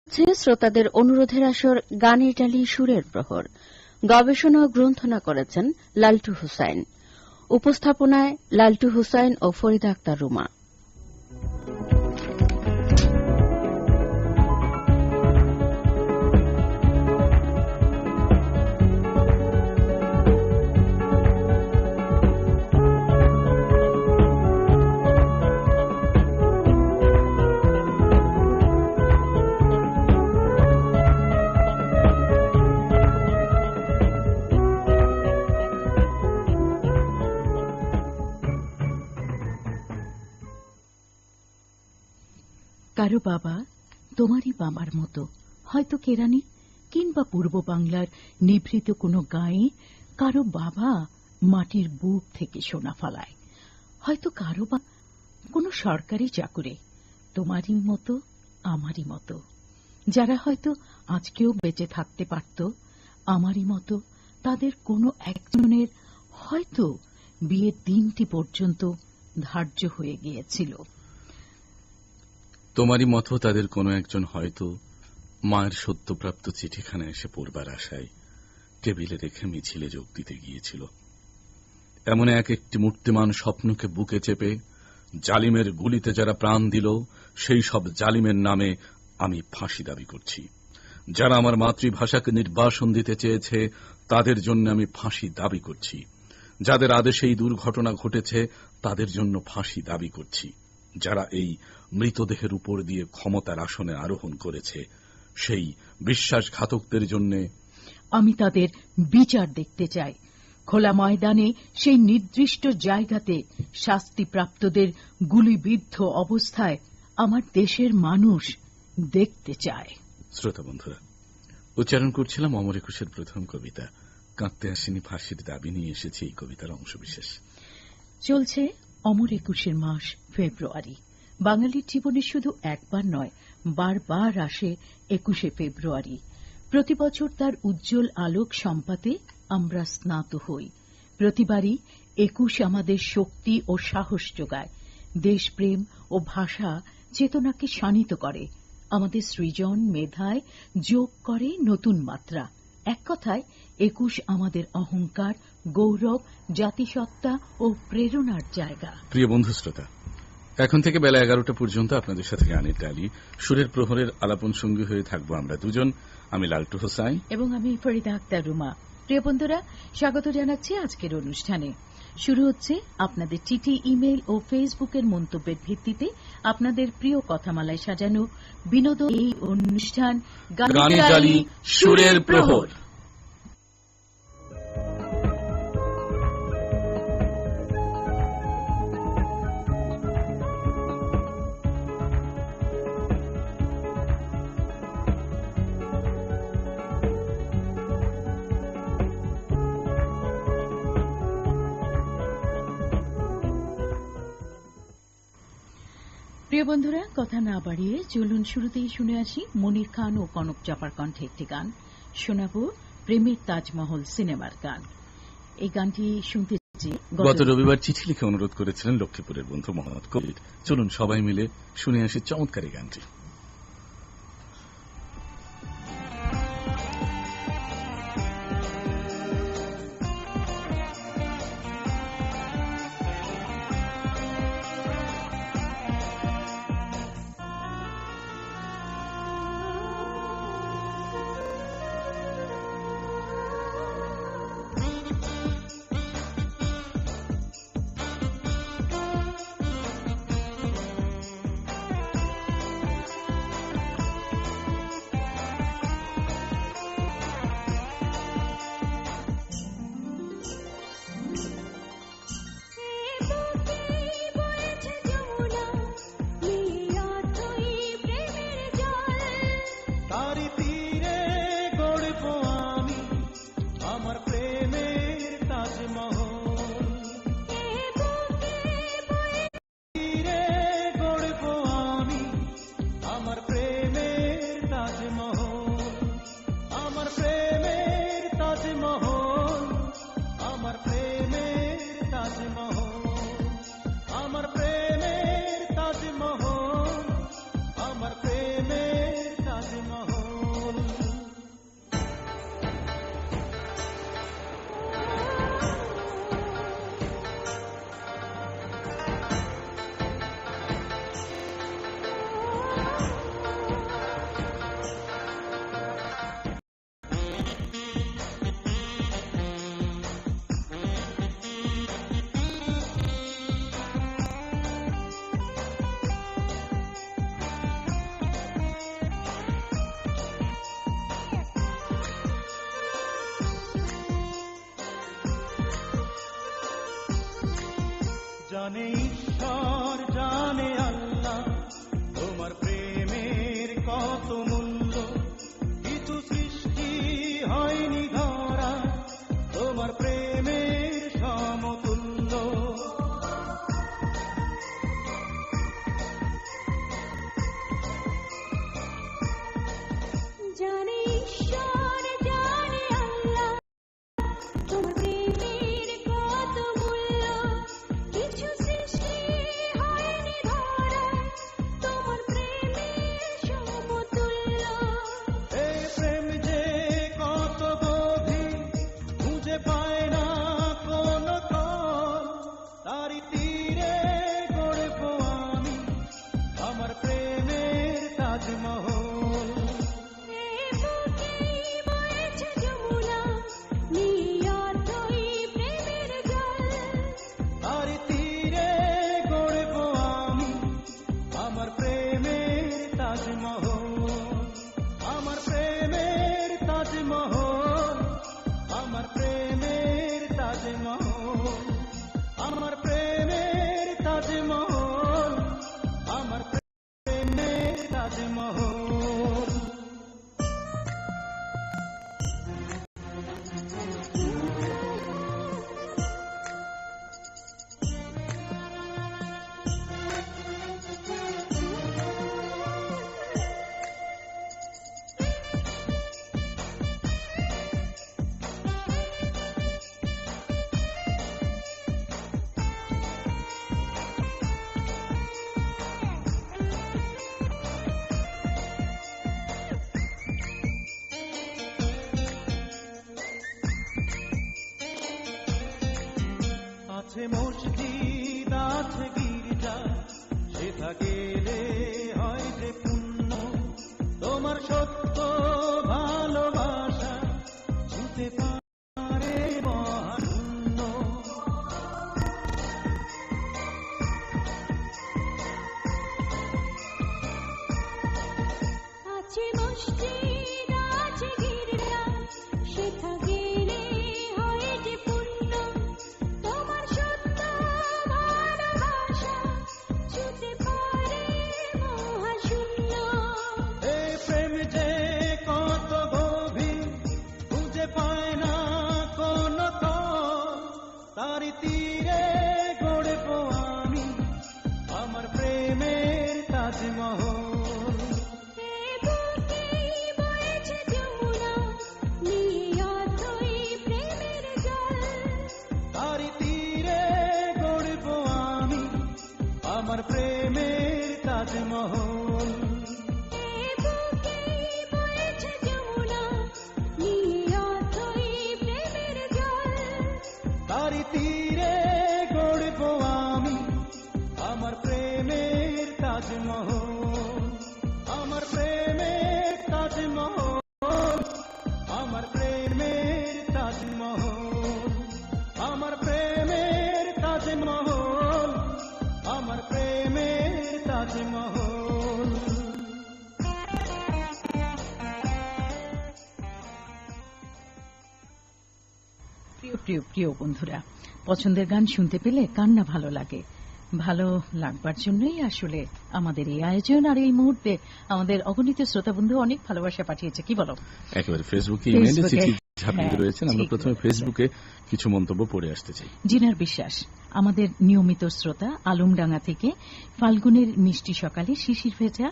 শ্রোতাদের অনুরোধের আসর গানের ডালি সুরের প্রহর। গবেষণা ও গ্রন্থনা করেছেন লালটু হুসাইন। উপস্থাপনায় লালটু হুসাইন ও ফরিদা আক্তার রুমা। কারো বাবা তোমারই বাবার মতো, হয়তো কেরানি কিংবা পূর্ব বাংলার নিভৃত কোনো গাঁয়ে কারো বাবা মাটির বুক থেকে সোনা ফলায়, হয়তো কারো বা কোনো সরকারি চাকুরে, তোমারই মতো আমারই মতো, যারা হয়তো আজকেও বেঁচে থাকতে পারত আমারই মতো, তাদের কোনো একজনের হয়তো বিয়ের দিনটি পর্যন্ত ধার্য হয়ে গিয়েছিল। তোমারই মতো তাদের কোনো একজন হয়তো মায়ের সদ্যপ্রাপ্ত চিঠিখানা এসে পড়বার আশায় টেবিলে রেখে মিছিলে যোগ দিতে গিয়েছিল। এমন এক একটি মূর্তিমান স্বপ্নকে বুকে চেপে জালিমের গুলিতে যারা প্রাণ দিল, সেই সব জালিমের নামে আমি ফাঁসি দাবি করছি। যারা আমার মাতৃভাষাকে নির্বাসন দিতে চেয়েছে, তাদের জন্য আমি ফাঁসি দাবি করছি। যাদের আদেশে এই দুর্ঘটনা ঘটেছে, তাদের জন্য ফাঁসি দাবি করছি। যারা এই মৃতদেহের উপর দিয়ে ক্ষমতার আসনে আরোহণ করেছে, সেই বিশ্বাসঘাতকদের জন্য আমি তাদের বিচার দেখতে চাই। খোলা ময়দানে সেই নির্দিষ্ট জায়গাতে শাস্তিপ্রাপ্তদের গুলিবিদ্ধ অবস্থায় আমার দেশের মানুষ দেখতে চায়। শ্রোতা বন্ধুরা, উচ্চারণ করছিলাম অমর একুশের প্রথম কবিতা কাঁদতে আসেনি ফাঁসির দাবি নিয়ে এসেছে এই কবিতার অংশবিশেষ। চলছে অমর একুশের মাস ফেব্রুয়ারি। বাঙালির জীবনে শুধু একবার নয়, বারবার আসে ২১শে ফেব্রুয়ারি। প্রতি বছর তার উজ্জ্বল আলোক সম্পাতে আমরা স্নাত হই। প্রতিবারই ২১ আমাদের শক্তি ও সাহস যোগায়, দেশপ্রেম ও ভাষা চেতনাকে শানিত করে, আমাদের সৃজন মেধায় যোগ করে নতুন মাত্রা। এক কথায় ২১ আমাদের অহংকার, গৌরব, জাতিসত্তা ও প্রেরণার জায়গা। প্রিয় বন্ধু শ্রোতা, এখন থেকে বেলা ১১টা পর্যন্ত আপনাদের সাথে গানের ডালি সুরের প্রহরের আলাপন সঙ্গী হয়ে থাকবো আমরা দুজন। আমি লালটু হোসাইন এবং আমি ফরিদা আক্তার রুমা। প্রিয় বন্ধুরা, স্বাগত জানাচ্ছি আজকের অনুষ্ঠানে। শুরু হচ্ছে আপনাদের চিঠি, ইমেইল ও ফেসবুকের মন্তব্যের ভিত্তিতে আপনাদের প্রিয় কথামালায় সাজানো বিনোদন এই অনুষ্ঠান গানের ডালি সুরের প্রহর। প্রিয় বন্ধুরা, কথা না বাড়িয়ে চলুন শুরুতেই শুনে আসি মনির খান ও কনক চাপার কণ্ঠে একটি গান। শোনাব প্রেমের তাজমহল সিনেমার গান। এই গানটি শুনতে গত রবিবার চিঠি লিখে অনুরোধ করেছিলেন লক্ষ্মীপুরের বন্ধু মোহাম্মদ কবির। চলুন সবাই মিলে শুনে আসি চমৎকার এই গানটি। জানে ঈশ্বর জানে আল্লাহ তোমার প্রেমের কত মূল্য, কিছু সৃষ্টি হয়নি ধরা তোমার প্রেমের সমতুল্য। জানে ঈশ্বর জানে আল্লাহ তোমার প্রেমের কত মূল্য, কিছু সৃষ্টি হয়নি ধরা তোমার প্রেমের সমতুল্য। এই প্রেম যে কত গভীর খুঁজে পায় না কোন তল, তারি তীরে গড়ব আমি আমার প্রেমের তাজমহল। এই বুকেই বয়েছে যমুনা, নিয়ে অথই প্রেমের জল। তারি তীরে গড়ব আমি আমার প্রেমের তাজমহল, আমার প্রেমের তাজমহল, আমার প্রেমের তাজমহল, আমার প্রেমের তাজমহল, আমার প্রেমের তাজমহল। আছে মসজিদ আছে গির্জা, সেথা গেলে হয় যে পুণ্য, তোমার সত্য ভালোবাসা ছুতে পারে মহাশূন্য। আছে মসজিদ আছে গির্জা, সেথা গেলে হয় যে পুণ্য, তোমার সত্য ভালোবাসা ছুতে পারে মহাশূন্য। এই প্রেম যে কত গভীর খুঁজে পায় না কোন তল, তারি তীরে গড়ব আমি আমার প্রেমের তাজমহল। এই বুকেই বয়েছে যমুনা, নিয়ে অথই প্রেমের জল। তারি তীরে গড়ব আমি আমার প্রেমের তাজমহল। এই বুকেই বয়েছে যমুনা, নিয়ে অথই প্রেমের জল। তারি তীরে গড়ব আমি আমার প্রেমের তাজমহল, আমার প্রেমের তাজমহল, আমার প্রেমের তাজমহল, আমার প্রেমের তাজমহল, আমার প্রেমের তাজমহল। প্রিয় প্রিয় প্রিয় বন্ধুরা, পছন্দের গান শুনতে পেলে কার না ভালো লাগে। ভালো লাগবার জন্যই আসলে আমাদের এই আয়োজন। আর এই মুহূর্তে আমাদের অগণিত শ্রোতা বন্ধু অনেক ভালোবাসা পাঠিয়েছে, কি বলো? একেবারে ফেসবুকে ইমেইলে চিঠি ঝাঁপিয়ে হ্যাঁ, রয়েছেন। আমরা ঠিক প্রথমে বলেছেন। ফেসবুকে কিছু মন্তব্য পড়ে আসতে চাই। জিনার বিশ্বাস আমাদের নিয়মিত শ্রোতা, আলমডাঙ্গা থেকে ফাল্গুনের মিষ্টি সকালে শিশির ভেজা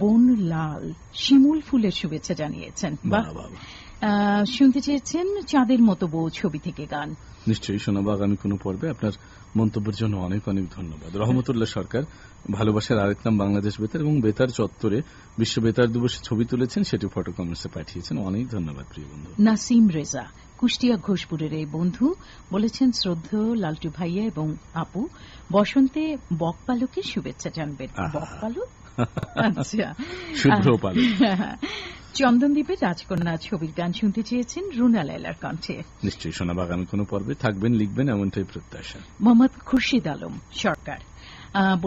বন লাল শিমুল ফুলের শুভেচ্ছা জানিয়েছেন। বাহ! বাহ, বাহ, বাহ। শুনতে চেয়েছেন চাঁদের মতো বউ ছবি থেকে গান। নিশ্চয়ই শোনাবো আগামী কোনো পর্বে। আপনার মন্তব্যের জন্য অনেক অনেক ধন্যবাদ। রহমতুল্লাহ সরকার ভালোবাসার আরেক নাম বাংলাদেশ বেতার এবং বেতার চত্বরে বিশ্ব বেতার দিবসে ছবি তুলেছেন, সেটি ফটো কমেন্টসে পাঠিয়েছেন। অনেক ধন্যবাদ প্রিয় বন্ধু। নাসিম রেজা কুষ্টিয়া ঘোষপুরের এই বন্ধু বলেছেন, শ্রদ্ধেয় লালটু ভাইয়া এবং আপু বসন্তে বকপালকের শুভেচ্ছা জানবেন। আহা। বকপালক? আচ্ছা, শুভ্র পালক। চন্দনদ্বীপের রাজকন্যা ছবির গান শুনতে চেয়েছেন রুনা লায়লার কণ্ঠে। নিশ্চয়ই শোনাবো আগামী কোনো পর্বে। থাকবেন, লিখবেন, এমনটাই প্রত্যাশা। মোহাম্মদ খুরশিদ আলম সরকার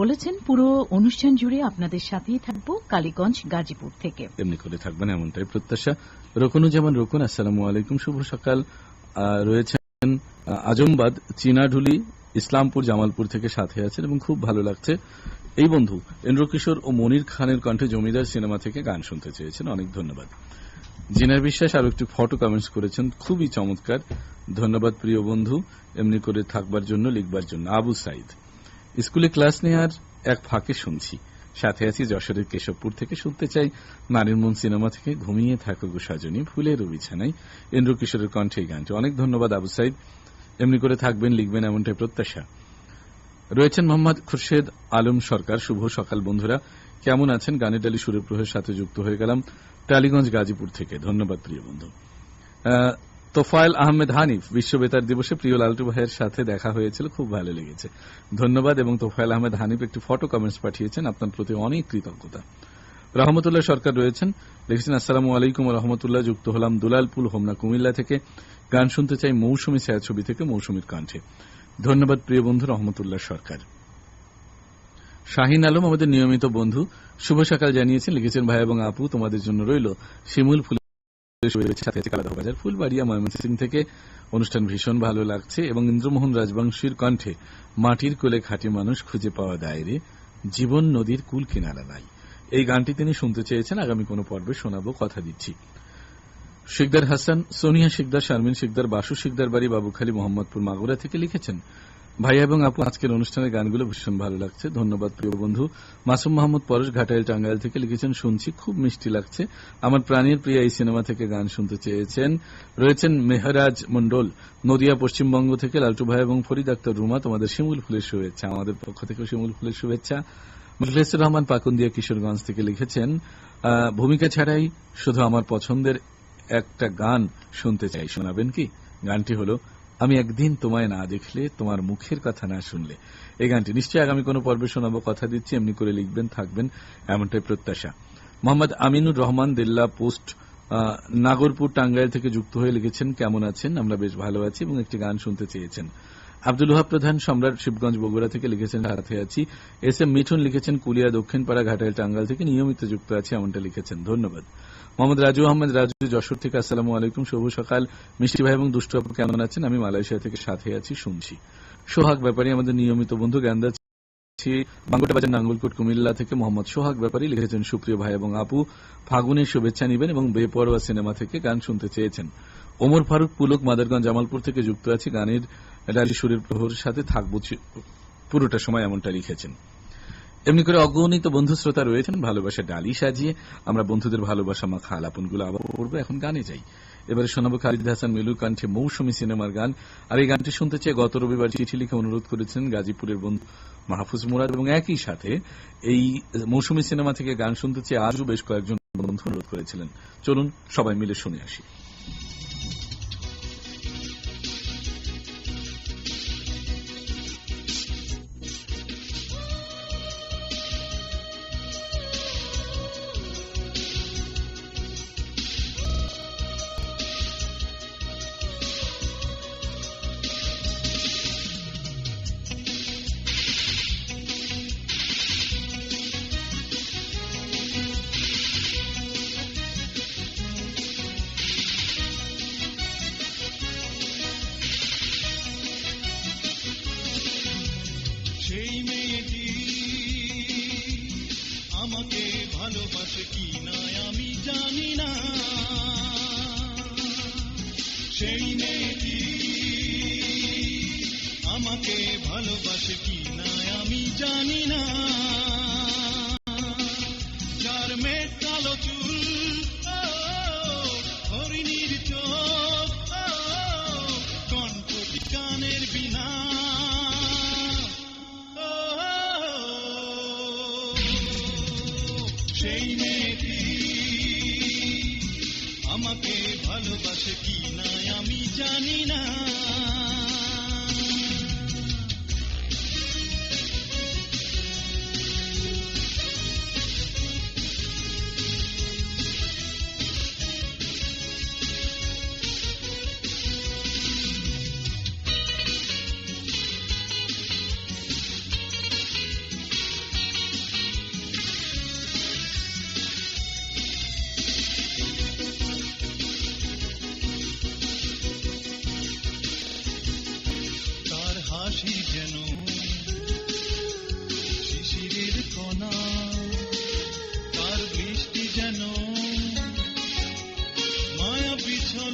বলেছেন, পুরো অনুষ্ঠান জুড়ে আপনাদের সাথেই থাকবো, কালীগঞ্জ গাজীপুর থেকে। এমনি করে থাকবেন, এমনটাই প্রত্যাশা। রকুনুজ্জামান রকুন, আসসালামু আলাইকুম, শুভ সকাল। রয়েছেন আজমবাদ, চীনাঢুলি ইসলামপুর জামালপুর থেকে সাথে আছেন এবং খুব ভালো লাগছে। এই বন্ধু ইন্দ্রকিশোর ও মনির খানের কণ্ঠে জমিদার সিনেমা থেকে গান শুনতে চেয়েছেন, অনেক ধন্যবাদ। জিনার বিশ্বাস আরো একটি ফটো কমেন্টস করেছেন, খুবই চমৎকার, ধন্যবাদ প্রিয় বন্ধু, এমনি করে থাকবার জন্য, লিখবার জন্য। আবু সাইদ, স্কুলে ক্লাস নেওয়ার এক ফাঁকে শুনছি, সাথে আছি যশোরের কেশবপুর থেকে, শুনতে চাই নারীর মন সিনেমা থেকে ঘুমিয়ে থাকো গো সজনী ফুলের বিছানায়, ইন্দ্রকিশোরের কণ্ঠে এই গানটি। অনেক ধন্যবাদ আবু সাইদ, এমনি করে থাকবেন, লিখবেন, এমনটাই প্রত্যাশা। রয়েছেন মোহাম্মদ খুরশেদ আলম সরকার, শুভ সকাল বন্ধুরা, কেমন আছেন? গানের ডালি সুরের প্রহের সাথে যুক্ত হয়ে গেলাম টালিগঞ্জ গাজীপুর থেকে, ধন্যবাদ প্রিয় বন্ধু। তোফায়েল আহমেদ হানিফ, বিশ্ব বেতার দিবসে প্রিয় লালটু ভাইয়ের সাথে দেখা হয়েছিল, খুব ভালো লেগেছে, ধন্যবাদ। এবং তোফায়েল আহমেদ হানিফ একটি ফটো কমেন্টস পাঠিয়েছেন, আপনার প্রতি অনেক কৃতজ্ঞতা। রহমতুল্লাহ সরকার রয়েছেন, লিখেছেন আসসালামু আলাইকুম রহমতুল্লাহ, যুক্ত হলাম দুলালপুল হোমনা কুমিল্লা থেকে, গান শুনতে চাই মৌসুমী ছায়াছবি থেকে মৌসুমীর কণ্ঠে, ধন্যবাদ প্রিয় বন্ধু রহমতুল্লাহ সরকার। শাহিন আলম আমাদের নিয়মিত বন্ধু, শুভ সকাল জানিয়েছেন, লিখেছেন ভাই এবং আপু তোমাদের জন্য রইল শিমুল ফুল বাজার ফুলবাড়িয়া ময়মনসিংহ থেকে, অনুষ্ঠান ভীষণ ভালো লাগছে। এবং ইন্দ্রমোহন রাজবংশীর কণ্ঠে মাটির কোলে খাঁটি মানুষ খুঁজে পাওয়া দায়রে, জীবন নদীর কুল কিনারা নাই, এই গানটি তিনি শুনতে চেয়েছেন, আগামী কোনো পর্বে শোনাবো, কথা দিচ্ছি। শিকদার হাসান, সোনিয়া শিকদার, শারমিন শিকদার, বাসু শিকদার বাড়ি, বাবুখালী, মোহাম্মদপুর, মাগুরা থেকে লিখেছেন, ভাই এবং আপু আজকের অনুষ্ঠানের গানগুলো ভীষণ ভালো লাগছে, ধন্যবাদ প্রিয় বন্ধু। মাসুম মাহমুদ পরশ ঘাটাইল টাঙ্গাইল থেকে লিখেছেন, শুনছি খুব মিষ্টি লাগছে, আমার প্রাণের প্রিয়া এই সিনেমা থেকে গান শুনতে চেয়েছেন। রয়েছেন মেহরাজ মন্ডল, নদিয়া পশ্চিমবঙ্গ থেকে, লালটু ভাই এবং ফরিদ আক্তার রুমা, তোমাদের শিমুল ফুলের শুভেচ্ছা, আমাদের পক্ষ থেকে শিমুল ফুলের শুভেচ্ছা। মুখলেসুর রহমান পাকুন্দিয়া কিশোরগঞ্জ থেকে লিখেছেন, ভূমিকা ছাড়াই শুধু আমার পছন্দের একটা গান শুনতে চাই, শোনাবেন কি? গানটি হলো আমি একদিন তোমায় না দেখলে, তোমার মুখের কথা না শুনলে, এই গানটি নিশ্চয়ই আগামী কোনো পর্বে শোনাবো, কথা দিচ্ছি, এমনি করে লিখবেন, থাকবেন, এমনটাই প্রত্যাশা। মোহাম্মদ আমিনুর রহমান দিল্লা পোস্ট নাগরপুর টাঙ্গাইল থেকে যুক্ত হয়ে লিখেছেন, কেমন আছেন? আমরা বেশ ভালো আছি, এবং একটি গান শুনতে চেয়েছেন। আব্দুল ওহাব প্রধান সম্রাট শিবগঞ্জ বগুড়া থেকে লিখেছেন, সাথে আছি। এস এম মিঠুন লিখেছেন, কুলিয়া দক্ষিণপাড়া ঘাটাইল টাঙ্গাইল থেকে, নিয়মিত যুক্ত আছে, এমনটা লিখেছেন, ধন্যবাদ। মোহাম্মদ রাজু আহমেদ রাজু যশোর থেকে, আসসালামু আলাইকুম, শুভ সকাল মিষ্টি ভাই এবং দুষ্টু আপু, কেমন আছেন? আমি মালয়েশিয়া থেকে সাথে আছি, শুনছি। সোহাগ ব্যাপারী আমাদের নিয়মিত বন্ধু, জ্ঞানদা বাঙ্গুটা বাজার নাঙ্গলকোট কুমিল্লা থেকে, মোহাম্মদ সোহাগ ব্যাপারী লিখেছেন, সুপ্রিয় ভাই এবং আপু ফাগুনের শুভেচ্ছা নিবেন, এবং বেপরোয়া সিনেমা থেকে গান শুনতে চেয়েছেন। ওমর ফারুক পুলক মাদারগঞ্জ জামালপুর থেকে যুক্ত আছে, গানের ডালি সুরের প্রহরের সাথে থাকবো পুরোটা সময়, এমনটা লিখেছেন। এমনি করে অগণিত বন্ধু শ্রোতা রয়েছেন, ভালোবাসা ডালি সাজিয়ে আমরা বন্ধুদের ভালোবাসা মাখা আলাপনগুলো আবার পড়বো। এখন গানে যাই, এবারে শোনাবো খালিদ হাসান মিলুর কণ্ঠে মৌসুমী সিনেমার গান, আর এই গানটি শুনতে চেয়ে গত রবিবার চিঠি লিখে অনুরোধ করেছেন গাজীপুরের বন্ধু মাহফুজ মুরাদ, এবং একই সাথে এই মৌসুমী সিনেমা থেকে গান শুনতে চেয়ে আজও বেশ কয়েকজন বন্ধু অনুরোধ করেছিলেন। চলুন সবাই মিলে শুনে আসি। সেই মেয়েটি আমাকে ভালোবাসে কি না আমি জানি না, সেই মেয়েটি আমাকে ভালোবাসে কি না আমি জানি না, যার মেঘ কালো চুল, হরিণীর চোখ, কণ্ঠটি গানের বিনা, সেই মেয়েটি আমাকে ভালোবাসে কি না আমি জানি না।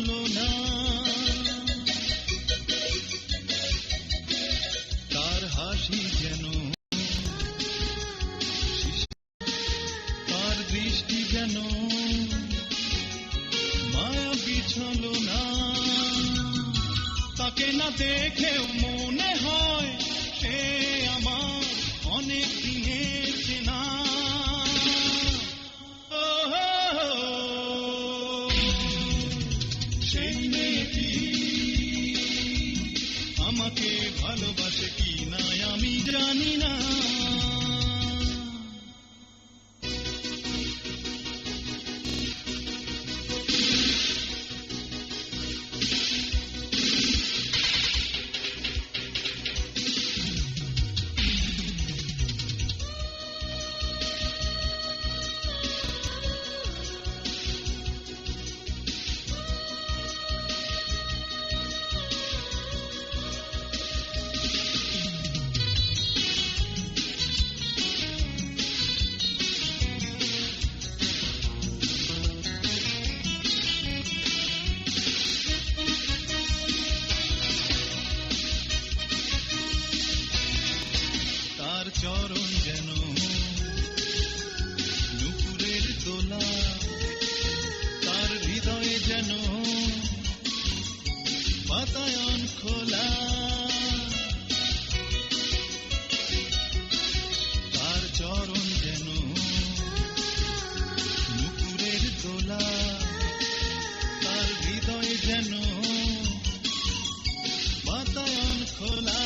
হলো না, তার হাসি যেন, তার দৃষ্টি যেন মায়া বিছলো না, তাকে না দেখেও মনে হয় সে আমার অনেক দিনের চেনা। ও সেই মেয়েটি আমাকে ভালোবাসে কি না আমি জানি না। তার চরণ যেন নুপুরের দোলা, তার হৃদয়ে যেন বাতায়ন খোলা, তার চরণ যেন নুপুরের দোলা, তার হৃদয়ে যেন বাতায়ন খোলা,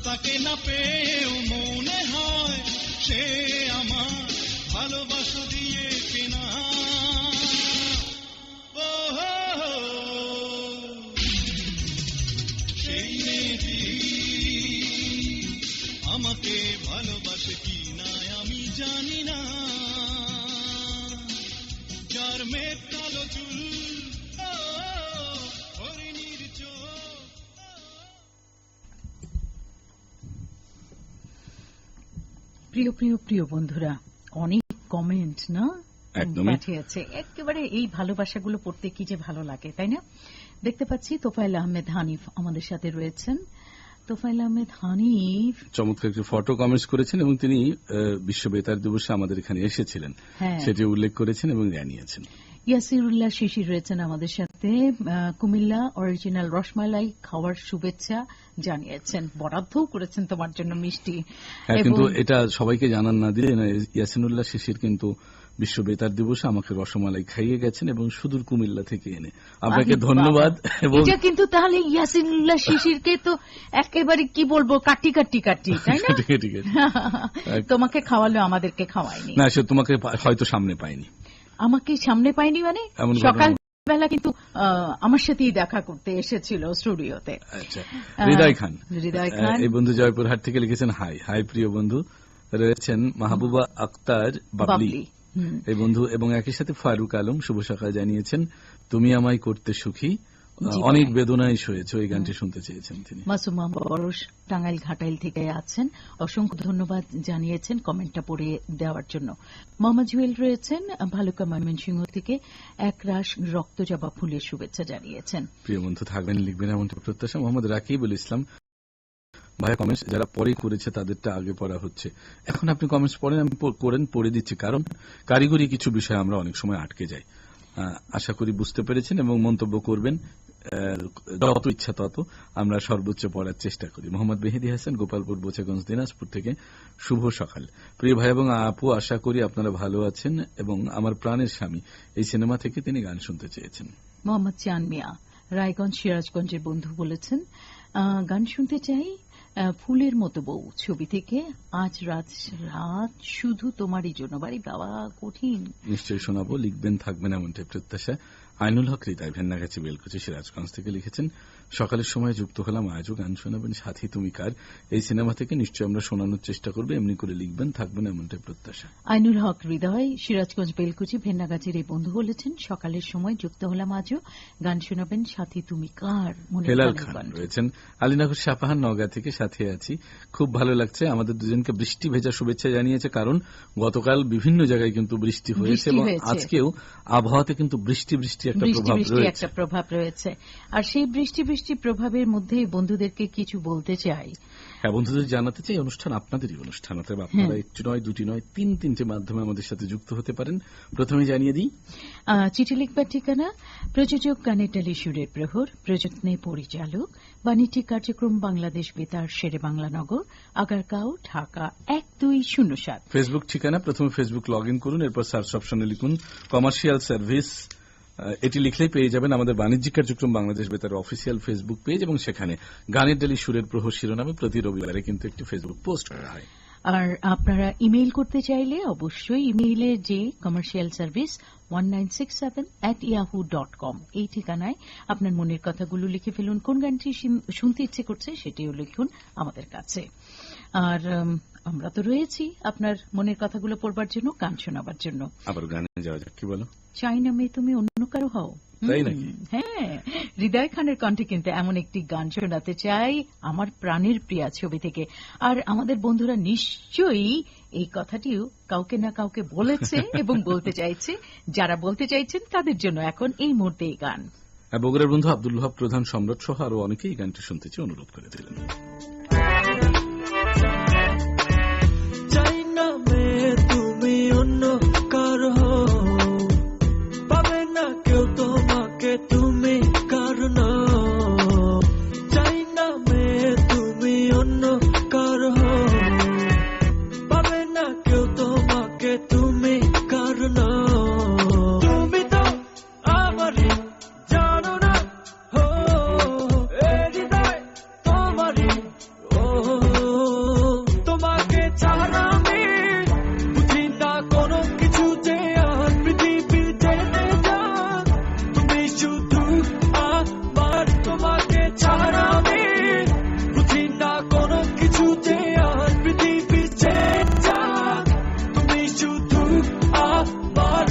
তাকে না পেয়েও মনে হয় সে আমার ভালোবাসা দিয়ে কেনা। ও সেই মেয়েটি আমাকে ভালোবাসে কি না আমি জানি না, যার মেঘ কালো চুল, হরিণীর চোখ। প্রিয় প্রিয় প্রিয় বন্ধুরা, অনেক কমেন্ট না একদমই। পাঠিয়েছে, একেবারে এই ভালোবাসাগুলো পড়তে কি যে ভালো লাগে, তাই না? দেখতে পাচ্ছি তোফায়েল আহমেদ হানিফ আমাদের সাথে রয়েছেন। তোফায়েল আহমেদ হানিফ চমৎকার একটি ফটো কমেন্টস করেছেন এবং তিনি বিশ্ব বেতার দিবসে আমাদের এখানে এসেছিলেন, হ্যাঁ। সেটি উল্লেখ করেছেন এবং জানিয়েছেন। ইয়াসিরুল্লাহ শিশির রয়েছেন আমাদের সাথে, কুমিল্লা অরিজিনাল রসমালাই খাওয়ার শুভেচ্ছা জানিয়েছেন, বরাদ্দও করেছেন তোমার জন্য মিষ্টি। হ্যাঁ, কিন্তু এটা সবাইকে জানান না দিয়ে ইয়াসিনুল্লাহ শিশির কিন্তু বিশ্ব বেতার দিবসে আমাকে রসমালাই খাইয়ে গেছেন এবং সুদূর কুমিল্লা থেকে এনে। আপনাকে ধন্যবাদ। এবং এটা কিন্তু তাহলে ইয়াসিনুল্লাহ শিশিরকে তো একেবারে কি বলবো, কাটি কাটি কাটি, তাই না? ঠিক আছে। তোমাকে খাওয়ালো, আমাদেরকে খাওয়ায়নি। না, সে তোমাকে হয়তো সামনে পায়নি। আমাকে সামনে পাইনি মানে এমন সকালবেলা কিন্তু আমার সাথেই দেখা করতে এসেছিল স্টুডিওতে। আচ্ছা, হৃদয় খান, হৃদয় খান এই বন্ধু জয়পুরহাট থেকে লিখেছেন হাই হাই। প্রিয় বন্ধু রয়েছেন মাহবুবা আক্তার বাবলি, এই বন্ধু, এবং একই সাথে ফারুক আলম শুভ সকাল জানিয়েছেন। তুমি আমায় করতে সুখী, অনেক বেদনায় সয়েছে, ওই গানটি শুনতে চেয়েছেন তিনি। মাসুমা বরস টাঙ্গাইল ঘাটাইল থেকে আছেন, অসংখ্য ধন্যবাদ জানিয়েছেন কমেন্টটা পড়ে দেওয়ার জন্য। মোহাম্মদ জুয়েল রয়েছেন ভালুকা ময়মনসিংহ থেকে, এক রাশ রক্তজবা ফুলের শুভেচ্ছা জানিয়েছেন। প্রিয় বন্ধু থাকবেন, লিখবেন এমনটা প্রত্যাশা। মোহাম্মদ রাকিবুল ইসলাম, ভাইয়া কমেন্টস যারা পরে করেছে তাদেরটা আগে পড়া হচ্ছে, এখন আপনি কমেন্টস পড়েন, আমি পড়ে দিচ্ছি, কারণ কারিগরি কিছু বিষয় আমরা অনেক সময় আটকে যাই। আশা করি বুঝতে পেরেছেন এবং মন্তব্য করবেন, যত ইচ্ছা তত আমরা সর্বোচ্চ পড়ার চেষ্টা করি। মোহাম্মদ মেহেদী হাসান গোপালপুর বোচাগঞ্জ দিনাজপুর থেকে, শুভ সকাল প্রিয় ভাই এবং আপু, আশা করি আপনারা ভালো আছেন এবং আমার প্রাণের স্বামী এই সিনেমা থেকে তিনি গান শুনতে চেয়েছেন। মোহাম্মদ চান মিয়া রায়গঞ্জ সিরাজগঞ্জের বন্ধু বলেছেন গান শুনতে চাই ফুলের মতো বউ ছবি থেকে, আজ রাত রাত শুধু তোমারই জন্য। বাড়ি বাবা কঠিন। নিশ্চয়ই শোনাবো, লিখবেন থাকবেন এমনটাই প্রত্যাশা। আইনুল হক হৃদয় ভেন্নাগাছি বেলকুচি সিরাজগঞ্জ থেকে লিখেছেন, সকালের সময় যুক্ত হলাম, আজও গান শোনাবেন সাথী তুমি কার, এই সিনেমা থেকে নিশ্চয়ই আমরা শোনানোর চেষ্টা করবো, এমনি করে লিখবেন থাকবেন এমনটাই প্রত্যাশা। আইনুল হক হৃদয় সিরাজগঞ্জ বেলকুচি ভেন্নাগাছির এই বন্ধু বলেছেন, সকালের সময় যুক্ত হলাম, আজও গান শোনাবেন সাথী তুমি কার। হেলাল খান রয়েছেন আলীনগর সাপাহান নওগাঁ থেকে, সাথে আছি, খুব ভালো লাগছে। আমাদের দুজনকে বৃষ্টি ভেজা শুভেচ্ছা জানিয়েছে, কারণ গতকাল বিভিন্ন জায়গায় কিন্তু বৃষ্টি হয়েছে এবং আজকেও আবহাওয়াতে কিন্তু বৃষ্টি বৃষ্টি একটা বৃষ্টি প্রভাব বৃষ্টি রয়েছে। একটা প্রভাব রয়েছে। আর সেই বৃষ্টি বৃষ্টি প্রভাবের মধ্যেই বন্ধুদেরকে কিছু বলতে চাই। হ্যাঁ, বন্ধুদের জানাতে চাই অনুষ্ঠান আপনাদেরই অনুষ্ঠান, অতএব আপনারা একটি নয়, দুটি নয়, তিনটে মাধ্যমে আমাদের সাথে যুক্ত হতে পারেন। প্রথমে জানিয়ে দিই চিঠি লিখবার ঠিকানা প্রযোজক গানেটালি সুরের প্রহর, প্রযত্নে পরিচালক বাণিজ্যিক কার্যক্রম বাংলাদেশ বেতার, শেরে বাংলানগর, আগারগাঁও, ঢাকা 1207। ফেসবুক ঠিকানা প্রথমে ফেসবুক লগ ইন করুন, এরপর সার্চ অপশনে লিখুন কমার্শিয়াল সার্ভিস। এটি লিখলেই পেয়ে যাবেন আমাদের বাণিজ্যিক কার্যক্রম বাংলাদেশ বেতার অফিসিয়াল ফেসবুক পেজ, এবং সেখানে গানের ডালি সুরের প্রহর শিরোনামে প্রতি রবিবারে কিন্তু একটি ফেসবুক পোস্ট করা হয়। আর আপনারা ইমেইল করতে চাইলে অবশ্যই ইমেইলে যে কমার্শিয়াল সার্ভিস 1967@yahoo.com এই ঠিকানায় আপনার মনের কথাগুলো লিখে ফেলুন। কোন গানটি শুনতে ইচ্ছে করছে সেটিও লিখুন আমাদের কাছে। আর আমরা তো রয়েছি আপনার মনের কথাগুলো পড়বার জন্য, গান শোনাবার জন্য। আবার গানে যাওয়া যাক, কি বলো? চাই না মেয়ে তুমি অন্য কারো হও। তাই নাকি? হ্যাঁ, হৃদয় খানের কণ্ঠে কিন্তু এমন একটি গান শোনাতে চাই, আমার প্রাণের প্রিয়া ছবি থেকে। আর আমাদের বন্ধুরা নিশ্চয়ই এই কথাটিও কাউকে না কাউকে বলেছে এবং বলতে চাইছে। যারা বলতে চাইছেন তাদের জন্য এখন এই মুহূর্তে এই গান। বগুড়ার বন্ধু আব্দুল ওহাব প্রধান, সম্রাট সহ আরো অনেকেই এই গানটি শুনতে চেয়ে অনুরোধ করে দিলেন। চাই না মেয়ে তুমি অন্য কারো, পাবে না কেউ তোমাকে তুমি কারণ। চাই না মেয়ে তুমি অন্য কারো, পাবে না কেউ তোমাকে তুমি কারণ। তুমি তো আমারই জানো না, হৃদয় তোমারই, তোমাকে ছাড়া আমি বুঝি না কোনো কিছু যে আর পৃথিবী জেনে যাক। তুমি শুধু আমার, তোমাকে ছাড়া আমি বুঝি না কোনো কিছু যে আর পৃথিবী জেনে যাক। তুমি শুধু আমার।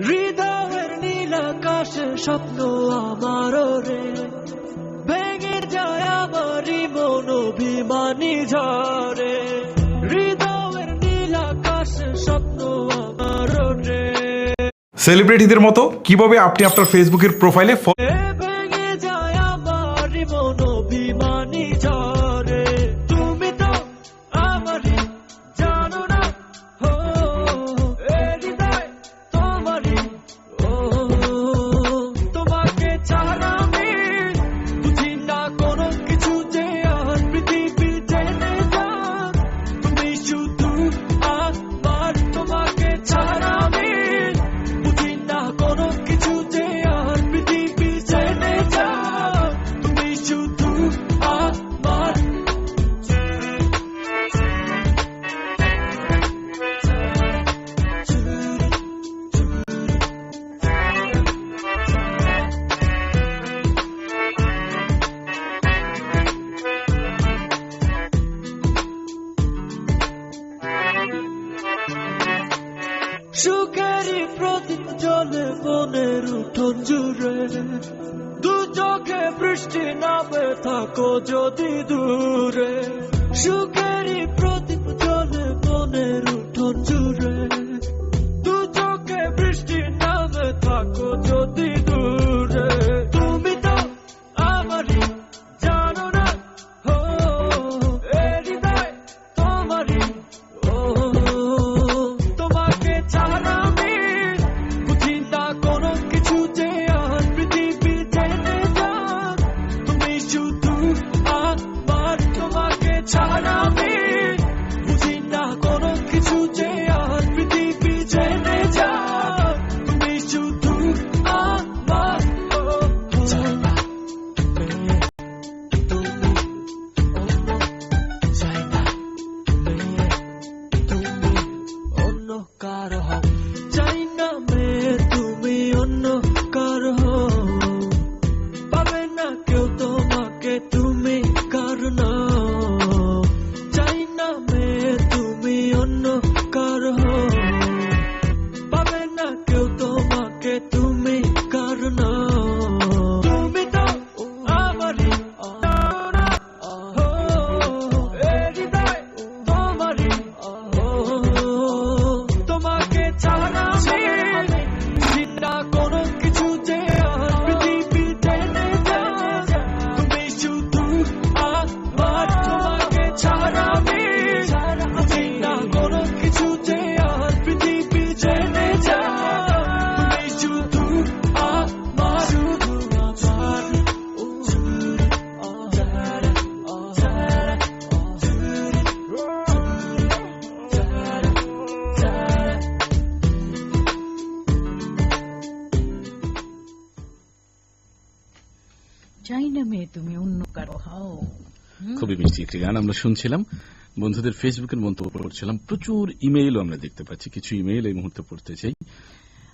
হৃদয়ের নীল আকাশে স্বপ্ন আমার রে, ভেঙে যায় আমারই মন অভিমানী ঝরে। হৃদয়ের নীল আকাশে স্বপ্ন আমার রে, সেলিব্রিটিদের মতো কিভাবে আপনি আপনার ফেসবুকের প্রোফাইলে ভেঙে যায় আমারই মন অভিমানী ঝরে। তুমি তো আমারই জানো না, হৃদয় তোমারই, তোমাকে ছাড়া আমি বুঝি না কোনো কিছু যে আর পৃথিবী জেনে যাক। তুমি শুধু আমার, তোমাকে ছাড়া আমি বুঝি না কোনো কিছু যে আর পৃথিবী জেনে যাক। তুমি শুধু আমার। সুখেরই প্রদীপ জ্বলে মনের উঠোন জুড়ে, দু চোখে বৃষ্টি নামে থাকো যদি দূরে। সুখেরই প্রদীপ জ্বলে মনের উঠোন জুড়ে, দু চোখে বৃষ্টি নামে থাকো যদি দূরে। তুমি তো আমারই জানো না, হৃদয় তোমারই, তোমাকে ছাড়া আমি বুঝি না কোনো কিছু যে আর পৃথিবী জেনে যাক। তুমি শুধু আমার, তোমাকে ছাড়া আমি বুঝি না কোনো কিছু যে আর পৃথিবী চাই না মেয়ে তুমি অন্য কারো হও। খুবই মিষ্টি একটি গান আমরা শুনছিলাম। বন্ধুদের ফেসবুকের মন্তব্য পড়ছিলাম, প্রচুর ইমেইলও আমরা দেখতে পাচ্ছি। কিছু ইমেইল এই মুহূর্তে পড়তে চাই।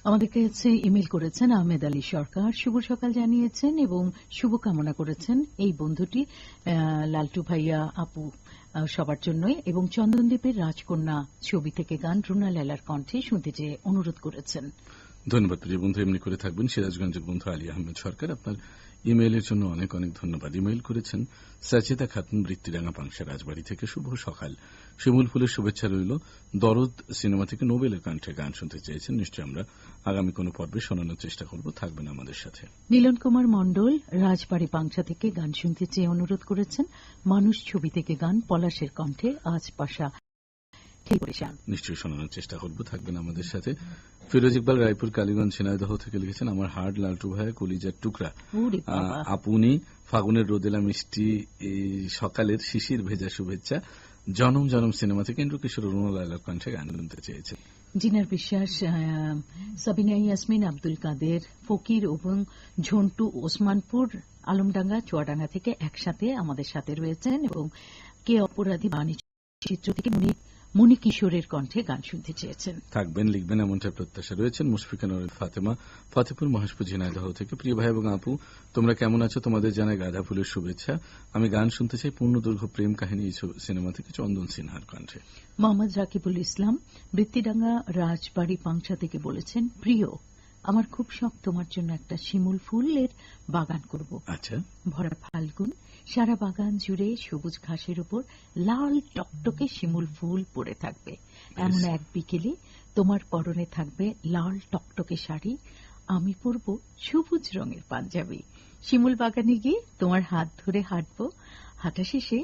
আমাদের কাছে ইমেল করেছেন আহমেদ আলী সরকার, শুভ সকাল জানিয়েছেন এবং শুভকামনা করেছেন এই বন্ধুটি লালটু ভাইয়া, আপু সবার জন্যই, এবং চন্দনদ্বীপের রাজকন্যা ছবি থেকে গান রুনা লেলার কণ্ঠে শুনতে চেয়ে অনুরোধ করেছেন। ধন্যবাদ প্রিয় বন্ধু, এমনি করে থাকবেন। সিরাজগঞ্জের বন্ধু আলী আহমেদ সরকার, আপনার ইমেইলের জন্য অনেক অনেক ধন্যবাদ। ইমেইল করেছেন সাচেদা খাতুন বৃত্তিডাঙ্গা পাংশা রাজবাড়ী থেকে। শুভ সকাল, শিমুল ফুলের শুভেচ্ছা রইল। দরদ সিনেমা থেকে নোবেলের কণ্ঠে গান শুনতে চেয়েছেন। নিশ্চয়ই আমরা আগামী কোনো পর্বে শোনানোর চেষ্টা করব, থাকবেন আমাদের সাথে। মিলন কুমার মণ্ডল রাজবাড়ী পাংশা থেকে গান শুনতে চেয়ে অনুরোধ করেছেন মানুষ ছবি থেকে গান পলাশের কণ্ঠে আজ পাশা। নিশ্চয়ই শোনানোর চেষ্টা করব, থাকবেন আমাদের সাথে। ফিরোজ ইকবাল রায়পুর কালীগঞ্জ ঝিনাইদহ থেকে লিখেছেন, আমার হার্ট লালটু ভাইয়া কলিজার টুকরা আপনি ফাগুনের রোদেলা মিষ্টি সকালের শিশির ভেজা শুভেচ্ছা। জনম জনম সিনেমা থেকে ইন্দ্রকিশোর রুনা লালার কণ্ঠে গান শুনতে চেয়েছেন। জিনার বিশ্বাস, সাবিনা ইয়াসমিন, আব্দুল কাদের, ফকির এবং ঝন্টু ওসমানপুর আলমডাঙ্গা চুয়াডাঙ্গা থেকে একসাথে আমাদের সাথে রয়েছেন এবং কে অপরাধী বাণিজ্য চিত্র থেকে মণি কিশোরের কণ্ঠে গান শুনতে চেয়েছেন। থাকবেন, লিখবেন এমনটা প্রত্যাশা রয়েছেন। মুশফিকা নরেন ফাতেমা ফতেপুর মহেশপুর ঝিনাইদহ থেকে। প্রিয় ভাই এবং আপু, তোমরা কেমন আছো? তোমাদের জানাই গাঁদা ফুলের শুভেচ্ছা। আমি গান শুনতে চাই পূর্ণদৈর্ঘ্য প্রেম কাহিনী সিনেমা থেকে চন্দন সিনহার কণ্ঠে। মোহাম্মদ রাকিবুল ইসলাম বৃত্তিডাঙ্গা রাজবাড়ী পাংশা থেকে বলেছেন, প্রিয় আমার খুব শখ তোমার জন্য একটা শিমুল ফুলের বাগান করব। আচ্ছা, ভরা ফাল্গুন, সারা বাগান জুড়ে সবুজ ঘাসের উপর লাল টকটকে শিমুল ফুল পড়ে থাকবে। এমন এক বিকেলে তোমার পরনে থাকবে লাল টকটকে শাড়ি, আমি পরব সবুজ রঙের পাঞ্জাবি। শিমুল বাগানে গিয়ে তোমার হাত ধরে হাঁটব, হাঁটা শেষে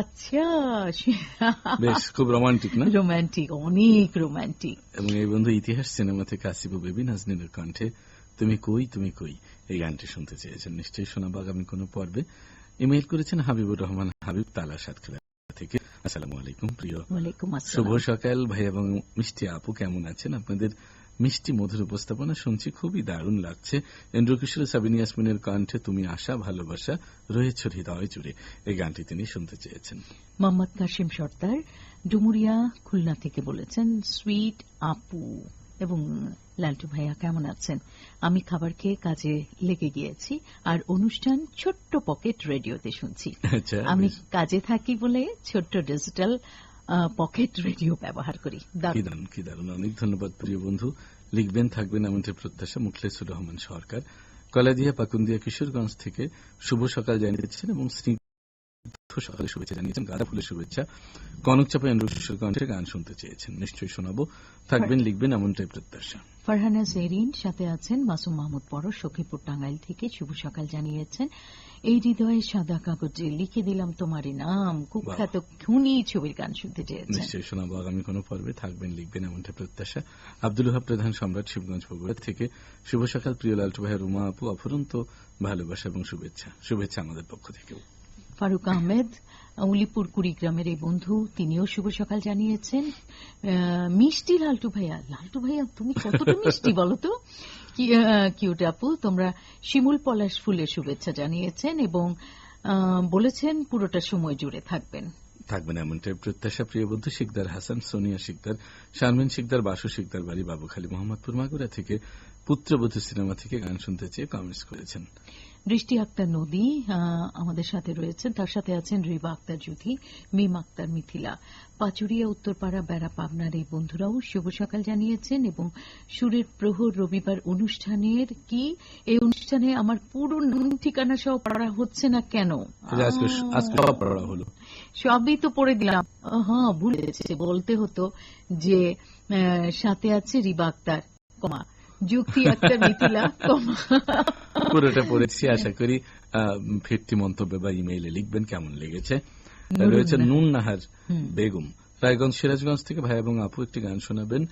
আচ্ছা বেশ খুব রোমান্টিক না? রোমান্টিক, অনেক রোমান্টিক। এবং এই বন্ধু ইতিহাস সিনেমা থেকে আসিফু বেবি নাজনীনের কণ্ঠে তুমি কই তুমি কই এই গানটি শুনতে চেয়েছেন। নিশ্চয়ই শোনাবো আগামী কোনো পর্বে। ইমেইল করেছেন হাবিবুর রহমান হাবিব তালা সাতক্ষীরা থেকে। আসসালামু আলাইকুম প্রিয়, শুভ সকাল ভাই এবং মিষ্টি আপু, কেমন আছেন? আপনাদের মিষ্টি মধুর উপস্থাপনা শুনছি, খুবই দারুণ লাগছে। ইন্দ্রকিশোর সাবিনা ইয়াসমিনের কণ্ঠে তুমি আশা ভালোবাসা রয়েছ হৃদয় জুড়ে, এই গানটি তিনি শুনতে চেয়েছেন। মোহাম্মদ কাশিম সর্দার ডুমুরিয়া খুলনা থেকে বলেছেন, সুইট আপু এবং লালটু ভাইয়া কেমন আছেন? আমি খাবার খেয়ে কাজে লেগে গিয়েছি আর অনুষ্ঠান ছোট্ট পকেট রেডিওতে শুনছি। আমি কাজে থাকি বলে ছোট্ট ডিজিটাল পকেট রেডিও ব্যবহার করি। কি দারুণ, অনেক ধন্যবাদ প্রিয় বন্ধু। লিখবেন, থাকবেন এমনটি প্রত্যাশা। মুখলেসুর রহমান সরকার কলাদিয়া পাকুন্দিয়া কিশোরগঞ্জ থেকে শুভ সকাল জানিয়েছেন এবং সকালে শুভেচ্ছা জানিয়েছেন। গাঁদা ফুলের শুভেচ্ছা। কনকচাপা ইন্দ্রকিশোর কণ্ঠে গান শুনতে চেয়েছেন। নিশ্চয়ই শোনাবো, থাকবেন, লিখবেন এমনটাই প্রত্যাশা। ফারহানা জেরিন সাথে আছেন মাসুম মাহমুদ পর সখীপুর টাঙ্গাইল থেকে শুভ সকাল জানিয়েছেন। এই হৃদয়ে সাদা কাগজে লিখে দিলাম তোমারই নাম, কুখ্যাত খুনি ছবির গান শুনতে চেয়েছেন। নিশ্চয়ই শোনাবো আগামী কোনো পর্বে, থাকবেন, লিখবেন এমনটা প্রত্যাশা। আব্দুল ওহাব প্রধান সম্রাট শিবগঞ্জ বগুড়া থেকে শুভ সকাল প্রিয় লালটু ভাই রুমা আপু, অফুরন্ত ভালোবাসা এবং শুভেচ্ছা আমাদের পক্ষ থেকেও। ফারুক আহমেদ উলিপুর কুড়িগ্রামের এই বন্ধু, তিনিও শুভ সকাল জানিয়েছেন। মিষ্টি লালটু ভাইয়া তুমি কতটা মিষ্টি বলো তো, কিউট আপু, তোমরা শিমুল পলাশ ফুলের শুভেচ্ছা জানিয়েছেন এবং বলেছেন পুরোটা সময় জুড়ে থাকবেন এমনটাই প্রত্যাশা। প্রিয় বন্ধু শিকদার হাসান, সোনিয়া শিকদার, শারমিন শিকদার, বাসু শিকদার বাড়ি বাবুখালী মোহাম্মদপুর মাগুরা থেকে পুত্রবধূ সিনেমা থেকে গান শুনতে চেয়ে কমেন্টস করেছেন। বৃষ্টি আক্তার নদী আমাদের সাথে রয়েছেন, তার সাথে আছেন রিবা আক্তার জুথি, মিম আক্তার মিথিলা। পাচুরিয়া উত্তরপাড়া বেড়া পাবনার এই বন্ধুরাও শুভ সকাল জানিয়েছেন এবং সুরের প্রহর রবিবার অনুষ্ঠানের এই অনুষ্ঠানে আমার পুরো ঠিকানা সহ পড়া হচ্ছে না কেন? সবই তো পড়ে দিলাম। হ্যাঁ, ভুলে গেছে, বলতে হতো যে সাথে আছে রিবা আক্তার কমা যুক্তি আক্তার মিথিলা কমা, পুরোটা পড়েছি। আশা করি ফিরতি মন্তব্য বা ইমেইলে লিখবেন কেমন লেগেছে। রয়েছে নুন নাহার বেগম রায়গঞ্জ সিরাজগঞ্জ থেকে। ভাই এবং আপু, একটি গান শোনাবেন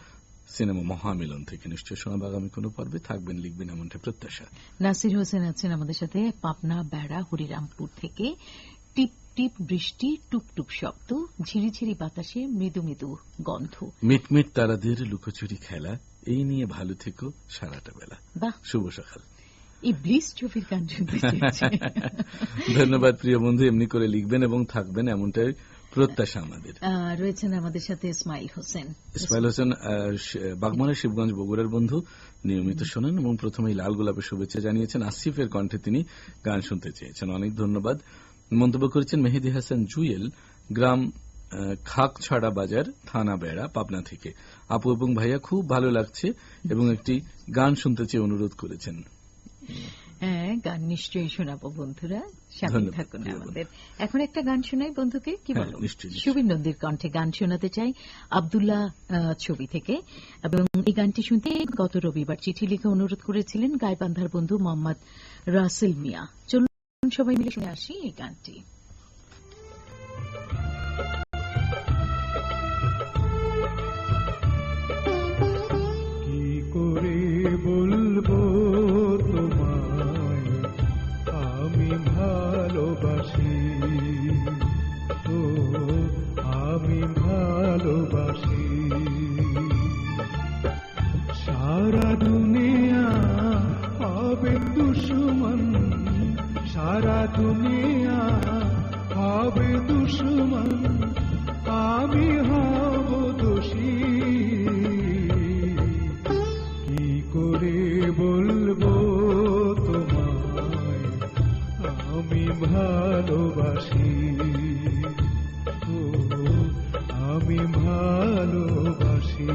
সিনেমা মহামিলন থেকে। নিশ্চয় শোনাবো আগামী কোনো পর্বে, থাকবেন, লিখবেন এমনটা প্রত্যাশা। নাসির হোসেন আছেন আমাদের সাথে পাবনা বেড়া হরিরামপুর থেকে। টিপ টিপ বৃষ্টি, টুপটুপ শব্দ, ঝিরিঝিরি বাতাসে মৃদু মৃদু গন্ধ, মিটমিট তারাদের লুকোচুরি খেলা, এই নিয়ে ভালো থেকো সারাটা বেলা। শুভ সকাল। এই ব্লিস ছবির গান শুনতে চেয়েছে। ধন্যবাদ প্রিয় বন্ধু, এমনি করে লিখবেন এবং থাকবেন এমনটাই প্রত্যাশা আমাদের। রয়েছেন আমাদের সাথে ইসমাইল হোসেন। ইসমাইল হোসেন বাগমারা, শিবগঞ্জ, বগুড়ার বন্ধু, নিয়মিত শোনেন এবং প্রথমেই লাল গোলাপের শুভেচ্ছা জানিয়েছেন। আসিফের কণ্ঠে তিনি গান শুনতে চেয়েছেন, অনেক ধন্যবাদ। মন্তব্য করেছেন মেহেদি হাসান জুয়েল, গ্রাম খাকছড়া বাজার, থানা বেড়া, পাবনা থেকে। আপু এবং ভাইয়া খুব ভালো লাগছে এবং একটি গান শুনতে চেয়ে অনুরোধ করেছেন। হ্যাঁ, গান নিশ্চয়ই শোনাবো বন্ধুরা, সাথে ধন্যবাদ, থাকুন প্রিয় আমাদের। এখন একটা গান শোনাই বন্ধুকে, কি হ্যাঁ, বলো? নিশ্চয়ই। সুবীর নন্দীর কণ্ঠে গান শোনাতে চাই, আব্দুল্লাহ ছবি থেকে। এবং এই গানটি শুনতে গত রবিবার চিঠি লিখে অনুরোধ করেছিলেন গাইবান্ধার বন্ধু মোহাম্মদ রাসেল মিয়া। চলুন সবাই মিলে শুনে আসি এই গানটি। কি করে বলবো তোমায় আমি ভালোবাসি, ও আমি ভালোবাসি। সারা দুনিয়া হবে দুশ্মন, সারা দুনিয়া হবে দুশ্মন, আমি হব দোষী। কি করে বলবো তোমায় আমি ভালোবাসি, ও আমি ভালোবাসি।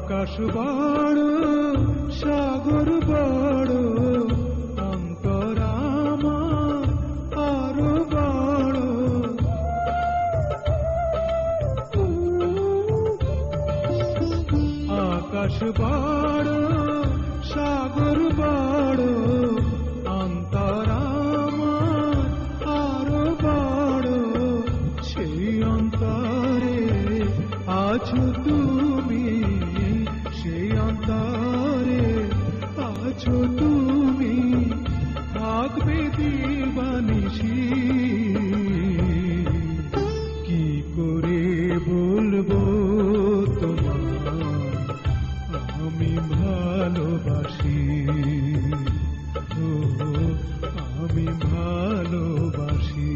আকাশ বড় সাগর বড়, অন্তর আমার আরো বড়। আকাশ বড় সাগর বড়, অন্তর আমার আরো বড়। সেই অন্তরে আছো তুমি, সেই অন্তরে আছো তুমি, থাকবে দিবানিশি। কি করে বলবো তোমায় আমি ভালোবাসি, ও আমি ভালোবাসি।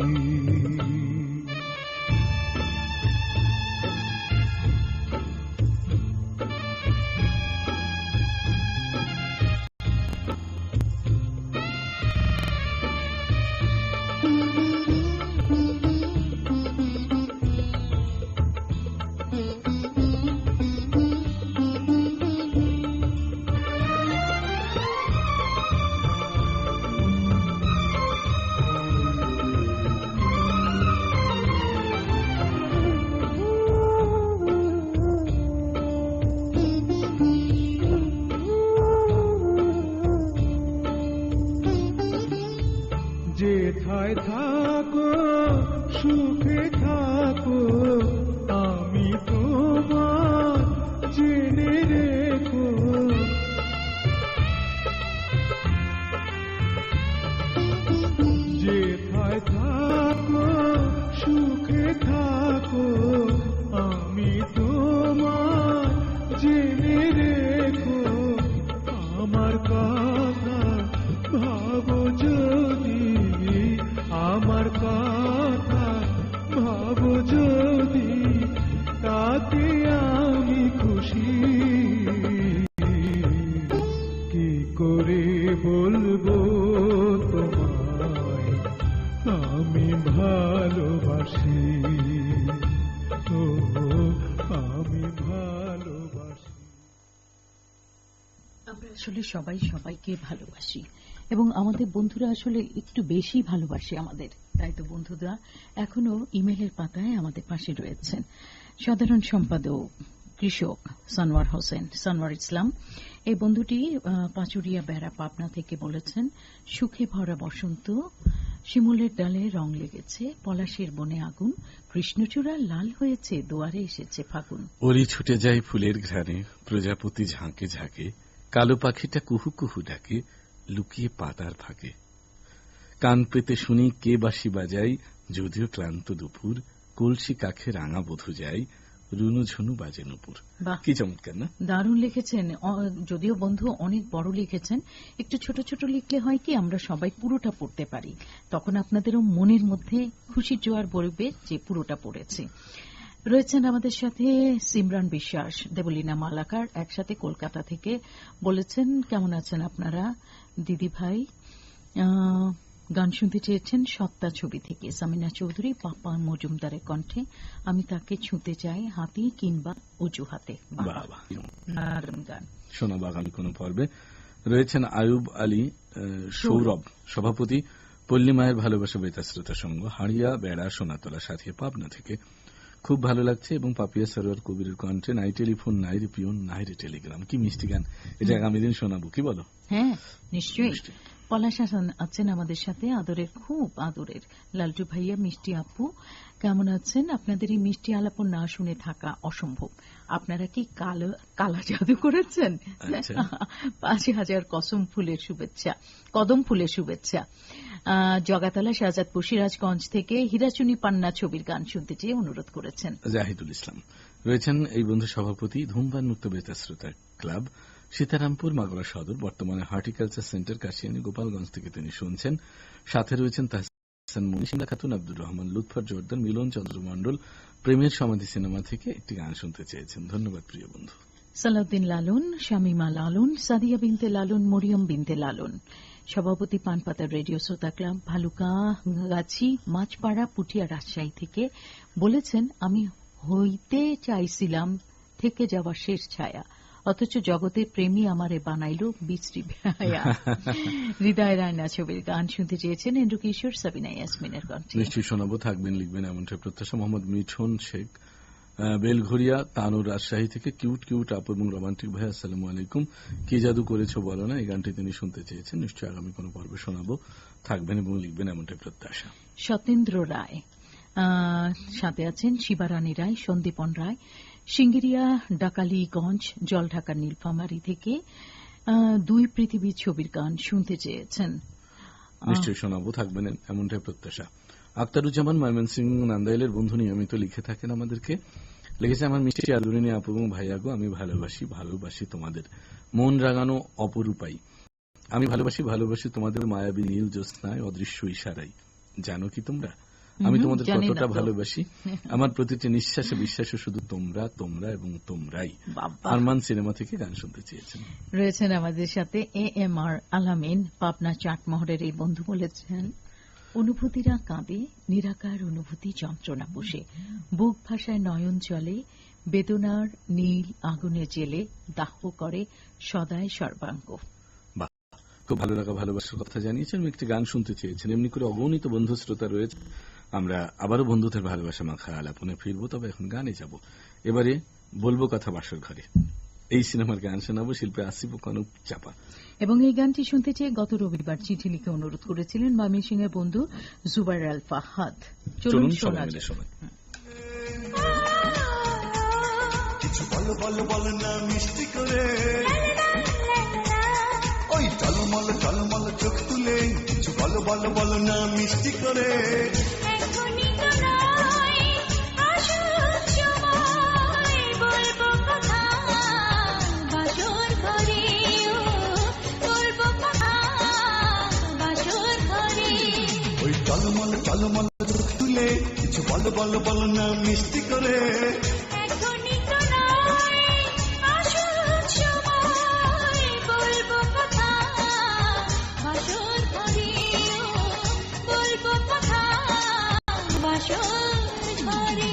যেথায় থাকো সুখে থাকো, আমি তোমার জেনে রেখো। যেথায় থাকো সুখে থাকো, আমি তোমার জেনে রেখো। আমার কথা ভাবো যদি, আমার কথা ভাবো যদি, তাতে আমি খুশি। কি করে বলবো তোমায় আমি ভালোবাসি, ও আমি ভালোবাসি। আমরা আসলে সবাই সবাইকে ভালোবাসি এবং আমাদের বন্ধুরা আসলে একটু বেশি ভালোবাসে আমাদের। তাই তো বন্ধুরা এখনো ইমেলের পাতায় আমাদের পাশে রয়েছেন। সাধারণ সম্পাদক কৃষক সানোয়ার হোসেন, সানোয়ার ইসলাম। এই বন্ধুটি পাচুরিয়া বেড়া পাবনা থেকে বলেছেন, সুখে ভরা বসন্ত, শিমুলের ডালে রং লেগেছে, পলাশের বনে আগুন, কৃষ্ণচূড়া লাল হয়েছে, দুয়ারে এসেছে ফাগুন। ওরি ছুটে যায় ফুলের ঘ্রাণে, প্রজাপতি ঝাঁকে ঝাঁকে, কালো পাখিটা কুহু কুহু ডাকে, লুকিয়ে পাতার ফাঁকে। কান পেতে শুনি কে বাঁশি বাজাই, যদিও ক্লান্ত দুপুর, কলসি কাখে রাঙা বধূ যায়, রুনু ঝুনু বাজে নুপুর। বাহ, কি চমৎকার না? দারুণ লিখেছেন। যদিও বন্ধু অনেক বড় লিখেছেন, একটু ছোট ছোট লিখলে হয় কি আমরা সবাই পুরোটা পড়তে পারি, তখন আপনাদেরও মনের মধ্যে খুশির জোয়ার বলবে যে পুরোটা পড়েছে। রয়েছেন আমাদের সাথে সিমরান বিশ্বাস, দেবলীনা মালাকার, একসাথে কলকাতা থেকে বলেছেন, কেমন আছেন আপনারা দিদি ভাই? গান শুনতে চেয়েছেন সত্তা ছবি থেকে সামিনা চৌধুরী, পাপা মজুমদারের কণ্ঠে, আমি তাকে ছুঁতে চাই হাতে কিংবা অজুহাতে। বাবা, দারুণ গান শোনাবো আগামী কোন পর্বে। রয়েছেন আয়ুব আলী সৌরভ, সভাপতি পল্লী মায়ের ভালোবাসা বেতার শ্রোতা সংঘ, হাড়িয়া বেড়া সোনাতলা সাথে পাবনা থেকে। খুব ভালো লাগছে, এবং পাপিয়া সরোয়ার কবিরের কণ্ঠে, নাই টেলিফোন নাই রে পিয়ন নাই রে টেলিগ্রাম। কি মিষ্টি গান, এটা আগামী দিন শোনাবো, কি বলো? হ্যাঁ নিশ্চয়ই। পলাশ হাসান আছেন আমাদের সাথে, আদরের, খুব আদরের লালটু ভাইয়া, মিষ্টি আপু কেমন আছেন? আপনাদের এই মিষ্টি আলাপ না শুনে থাকা অসম্ভব। আপনারা কি কালা জাদু করেছেন? ৫,০০০ কদম ফুলের শুভেচ্ছা। জগাতলা শাহজাদপুর সিরাজগঞ্জ থেকে হীরাচুনি পান্না ছবির গান শুনতে চেয়ে অনুরোধ করেছেন জাহিদুল ইসলাম। রয়েছেন এই বন্ধু সভাপতি ধূমপান মুক্ত বেতার শ্রোতা ক্লাব, সীতারামপুর মাগুরা সদর, বর্তমানে হর্টিকালচার সেন্টার কাশিয়ানী গোপালগঞ্জ থেকে তিনি শুনছেন। সাথে রয়েছেন তাহসান মুনি, সিমলা খাতুন, আব্দুর রহমান, লুৎফর জর্দান, মিলন চন্দ্র মণ্ডল, প্রেমের সমাধি সিনেমা থেকে একটি গান শুনতে চেয়েছেন। ধন্যবাদ প্রিয় বন্ধু। সালাউদ্দিন লালন, শামিমা লালন, সাদিয়া বিনতে লালন, মরিয়ম বিনতে লালন, সভাপতি পানপাতা রেডিও শ্রোতা ক্লাব, ভালুকা গাছি, মাছপাড়া, পুঠিয়া, রাজশাহী থেকে বলেছেন, আমি হইতে চাইছিলাম থেকে যাওয়া শেষ ছায়া, অথচ জগতের প্রেমী আমারে বানাইল বিশ্রী ভায়া। হৃদয় রায়না ছবির গান শুনতে চেয়েছেন এন্ড্রু কিশোর, সাবিনা ইয়াসমিনের কণ্ঠে। নিশ্চয়ই শোনাবো, থাকবেন লিখবেন এমনটা প্রত্যাশা। মোহাম্মদ মিঠুন শেখ, বেলঘরিয়া, তানুর, রাজশাহী থেকে। কিউট কিউট আপু এবং রোমান্টিক ভাই, আসসালামু আলাইকুম, কি জাদু করেছো বলো না, এই গানটি তিনি শুনতে চেয়েছেন। নিশ্চয়ই আগামী কোনো পর্বে শোনাবো, থাকবেন এবং লিখবেন এমনটাই প্রত্যাশা। সতেন্দ্র রায় সাথে আছেন, শিবারানী রায়, সন্দীপন রায়, সিঙ্গিরিয়া, ডাকালিগঞ্জ, জলঢাকা, নীলফামারী থেকে দুই পৃথিবী ছবির গান শুনতে চেয়েছেন। নিশ্চয়ই শোনাবো, থাকবেন এমনটাই প্রত্যাশা। আক্তারুজ্জামান, ময়মনসিংহ, নান্দাইলের বন্ধু, নিয়মিত লিখে থাকেন আমাদেরকে। লিখেছে, আমার মিষ্টি আদরিনী আপু এবং ভাইয়াগো, আমি ভালোবাসি তোমাদের মন রাগানো অপরূপাই, আমি ভালোবাসি তোমাদের মায়াবী নীল জ্যোৎস্নায়, অদৃশ্য ইশারাই। জানো কি তোমরা আমি তোমাদের কতটা ভালোবাসি, আমার প্রতিটি নিঃশ্বাসে বিশ্বাসে শুধু তোমরা এবং তোমরাই। আরমান সিনেমা থেকে গান শুনতে চেয়েছেন। রয়েছেন আমাদের সাথে AMR আলামিন, পাবনা চাটমোহরের এই বন্ধু বলেছেন, অনুভূতিরা কাঁদে, নিরাকার অনুভূতি যন্ত্রণা বসে, বুক ভাষায় নয়ন চলে, বেদনার নীল আগুনে জেলে, দাহ করে সদায় সর্বাঙ্গ। খুব ভালো লাগা, ভালোবাসার কথা জানিয়েছেন, একটি গান শুনতে চেয়েছেন। এমনি করে অগণিত বন্ধু শ্রোতা রয়েছে। আমরা আবারও বন্ধুদের ভালোবাসা মাখা আলাপনে ফিরবো, তবে এখন গানে যাব। এবারে বলবো কথা বাসর ঘরে, এই সিনেমার গান শোনাবো, শিল্পী আসিফ ও কনক চাপা। এবং এই গানটি শুনতে চেয়ে গত রবিবার চিঠি লিখে অনুরোধ করেছিলেন ময়মনসিংহের বন্ধু জুবাইর আল ফাহাদ। চলুন শোনা যাক। কিছু বল না মিষ্টি করে, ওই টলমল চোখ তুলে, কিছু বল না মিষ্টি করে, এখনই তো নয়, আসল সময় বলবো কথা বাসর ঘরে, বলবো কথা বাসর ঘরে, ওই টলমল চোখ তুলে, কিছু বল না মিষ্টি করে, এখনই তো নয়, আসল সময় বলবো কথা বাসর ঘরে, বলবো কথা বাসর ঘরে।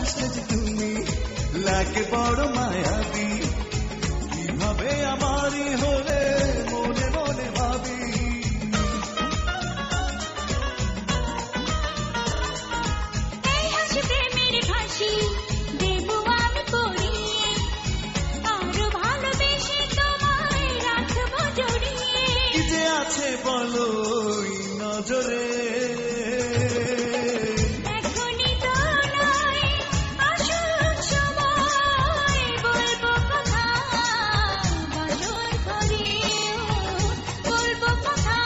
আসলে যে তুমি লাগে বড় মায়াবী, কিভাবে আমারই হলে মনে মনে ভাবি। এই হাসি প্রেমের ফাঁসি দেবো আমি পরিয়ে, আরো ভালোবেসে তোমায় রাখবো জড়িয়ে। কি যে আছে বলো ওই নজরে, এখনই তো নয়, আসুক সময়, বলবো কথা বাসর ঘরে, বলবো কথা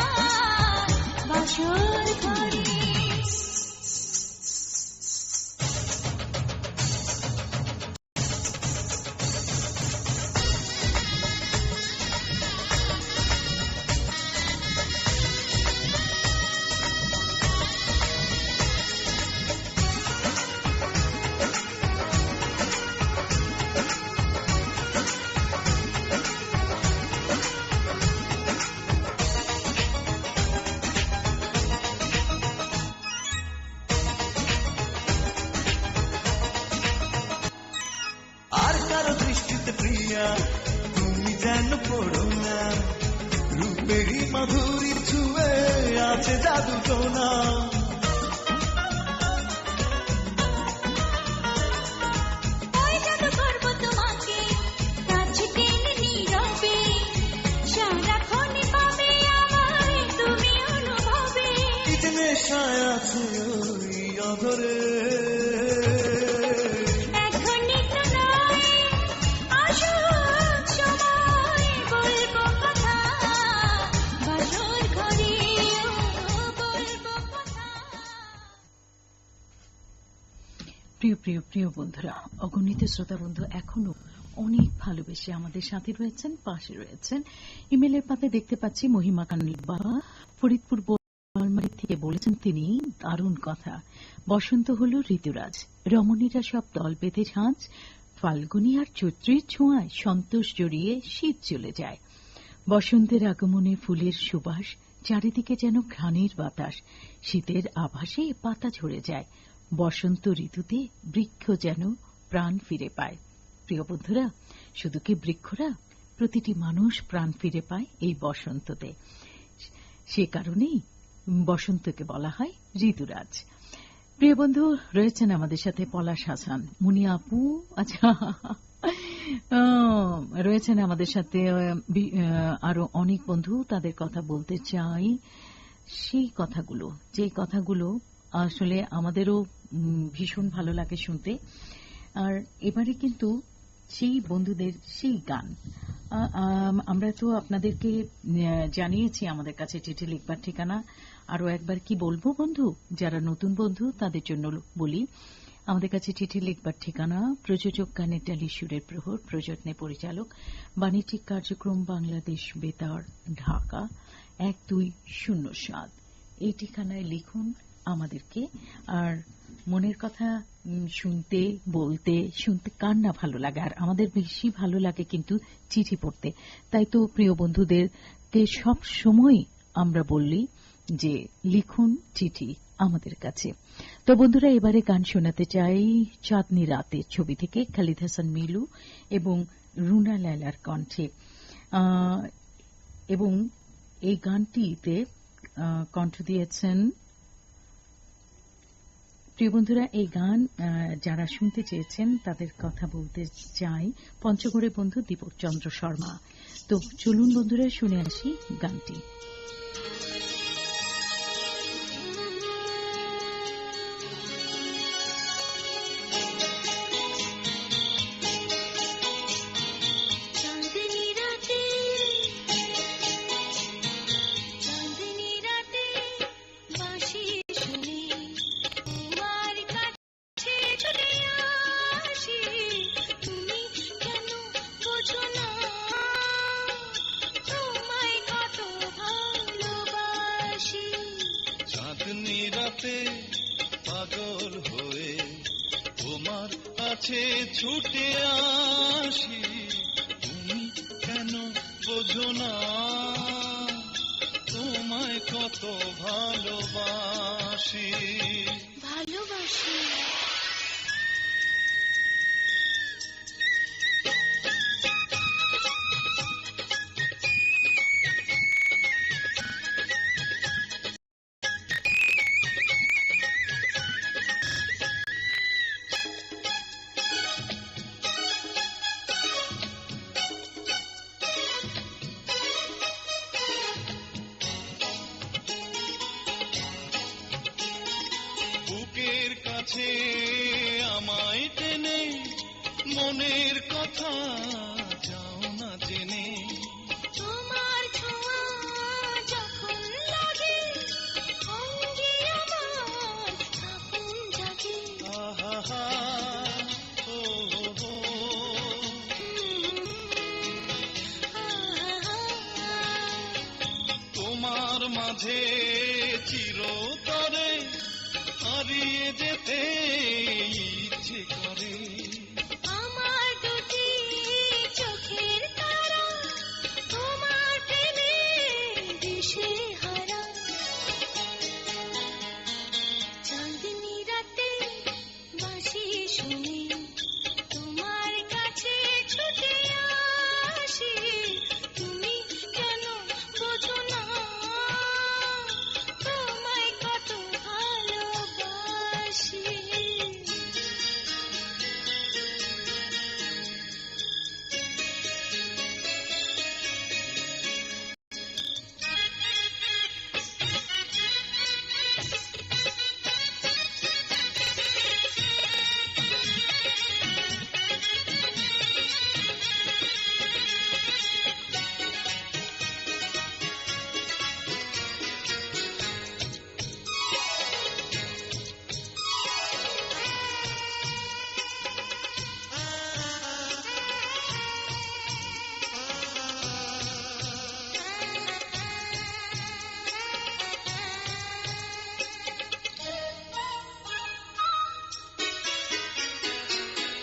বাসর ঘরে। আর কারো দৃষ্টিতে প্রিয়া তুমি যেন পড়ো না, রূপেরই মাধুরী ছুঁয়ে আছে জাদু টোনা। ওই জাদু করবো তোমাকে কাছে টেনে নীরবে, সারাক্ষণই পাবে আমায় তুমি অনুভবে। কি যে নেশায় আছে ওই অধরে, এখনই তো নয়, আসুক সময়, বলবো কথা বাসর ঘরে, বলবো কথা। প্রিয় প্রিয় প্রিয় বন্ধুরা, অগণিত শ্রোতা বন্ধু এখনো অনেক ভালোবেসে আমাদের সাথে রয়েছেন, পাশে রয়েছেন। ইমেলের পাতে দেখতে পাচ্ছি মহিমা কান্নির বাবা ফরিদপুর বোয়ালমারী থেকে বলেছেন তিনি দারুণ কথা। বসন্ত হল ঋতুরাজ, রমণীরা সব দল বেঁধে ঝাঁজ, ফাল্গুনী আর চৈত্রের ছোঁয়ায় সন্তোষ জড়িয়ে শীত চলে যায়। বসন্তের আগমনে ফুলের সুবাস, চারিদিকে যেন ঘ্রাণের বাতাস, শীতের আভাসে পাতা ঝরে যায়। বসন্ত ঋতুতে বৃক্ষ যেন প্রাণ ফিরে পায়। প্রিয় বন্ধুরা, শুধু কি বৃক্ষরা, প্রতিটি মানুষ প্রাণ ফিরে পায় এই বসন্ততে। সে কারণেই বসন্তকে বলা হয় ঋতুরাজ। প্রিয় বন্ধু রয়েছেন আমাদের সাথে পলাশ হাসান, মুনিয়া আপু, আচ্ছা রয়েছেন আমাদের সাথে আরো অনেক বন্ধু। তাদের কথা বলতে চাই, সেই কথাগুলো, যে কথাগুলো আসলে আমাদেরও ভীষণ ভালো লাগে শুনতে। আর এবারে কিন্তু সেই বন্ধুদের সেই গান আমরা তো আপনাদেরকে জানিয়েছি আমাদের কাছে চিঠি লিখবার ঠিকানা। আরো একবার কি বলবো বন্ধু, যারা নতুন বন্ধু তাদের জন্য বলি, আমাদের কাছে চিঠি লিখবার ঠিকানা প্রযোজক গানের ডালি সুরের প্রহর, প্রযোজনে পরিচালক বাণিজ্যিক কার্যক্রম বাংলাদেশ বেতার, ঢাকা 1207। এই ঠিকানায় লিখুন আমাদেরকে। আর মনের কথা শুনতে বলতে শুনতে কার না ভালো লাগে, আর আমাদের বেশি ভালো লাগে কিন্তু চিঠি পড়তে। তাই তো প্রিয় বন্ধুদেরকে সব সময় আমরা বললি যে লিখুন চিঠি আমাদের কাছে। তো বন্ধুরা, এবারে গান শোনাতে চাই চাঁদনি রাতে ছবি থেকে খালিদ হাসান মিলু এবং রুনা লায়লার কণ্ঠে। এবং এই গানটিতে কণ্ঠ দিয়েছেন প্রিয় বন্ধুরা। এই গান যারা শুনতে চেয়েছেন তাদের কথা বলতে চাই পঞ্চগড়ের বন্ধু দীপক চন্দ্র শর্মা। তো চলুন বন্ধুরা শুনে আসি গানটি। পাগল হয়ে তোমার কাছে ছুটে আসি, তুমি কেন বোঝো না তোমায় কত ভালোবাসি। মাঝে চিরতরে হারিয়ে যেতে ইচ্ছে করে। আমার দুটি চোখের তারা তোমার প্রেমে দিশে হারা। চাঁদনি রাতে বাঁশি শুনে তোমার কাছে ছুটে আসি। তুমি কেন বোঝো না তোমায় কত ভালোবাসি।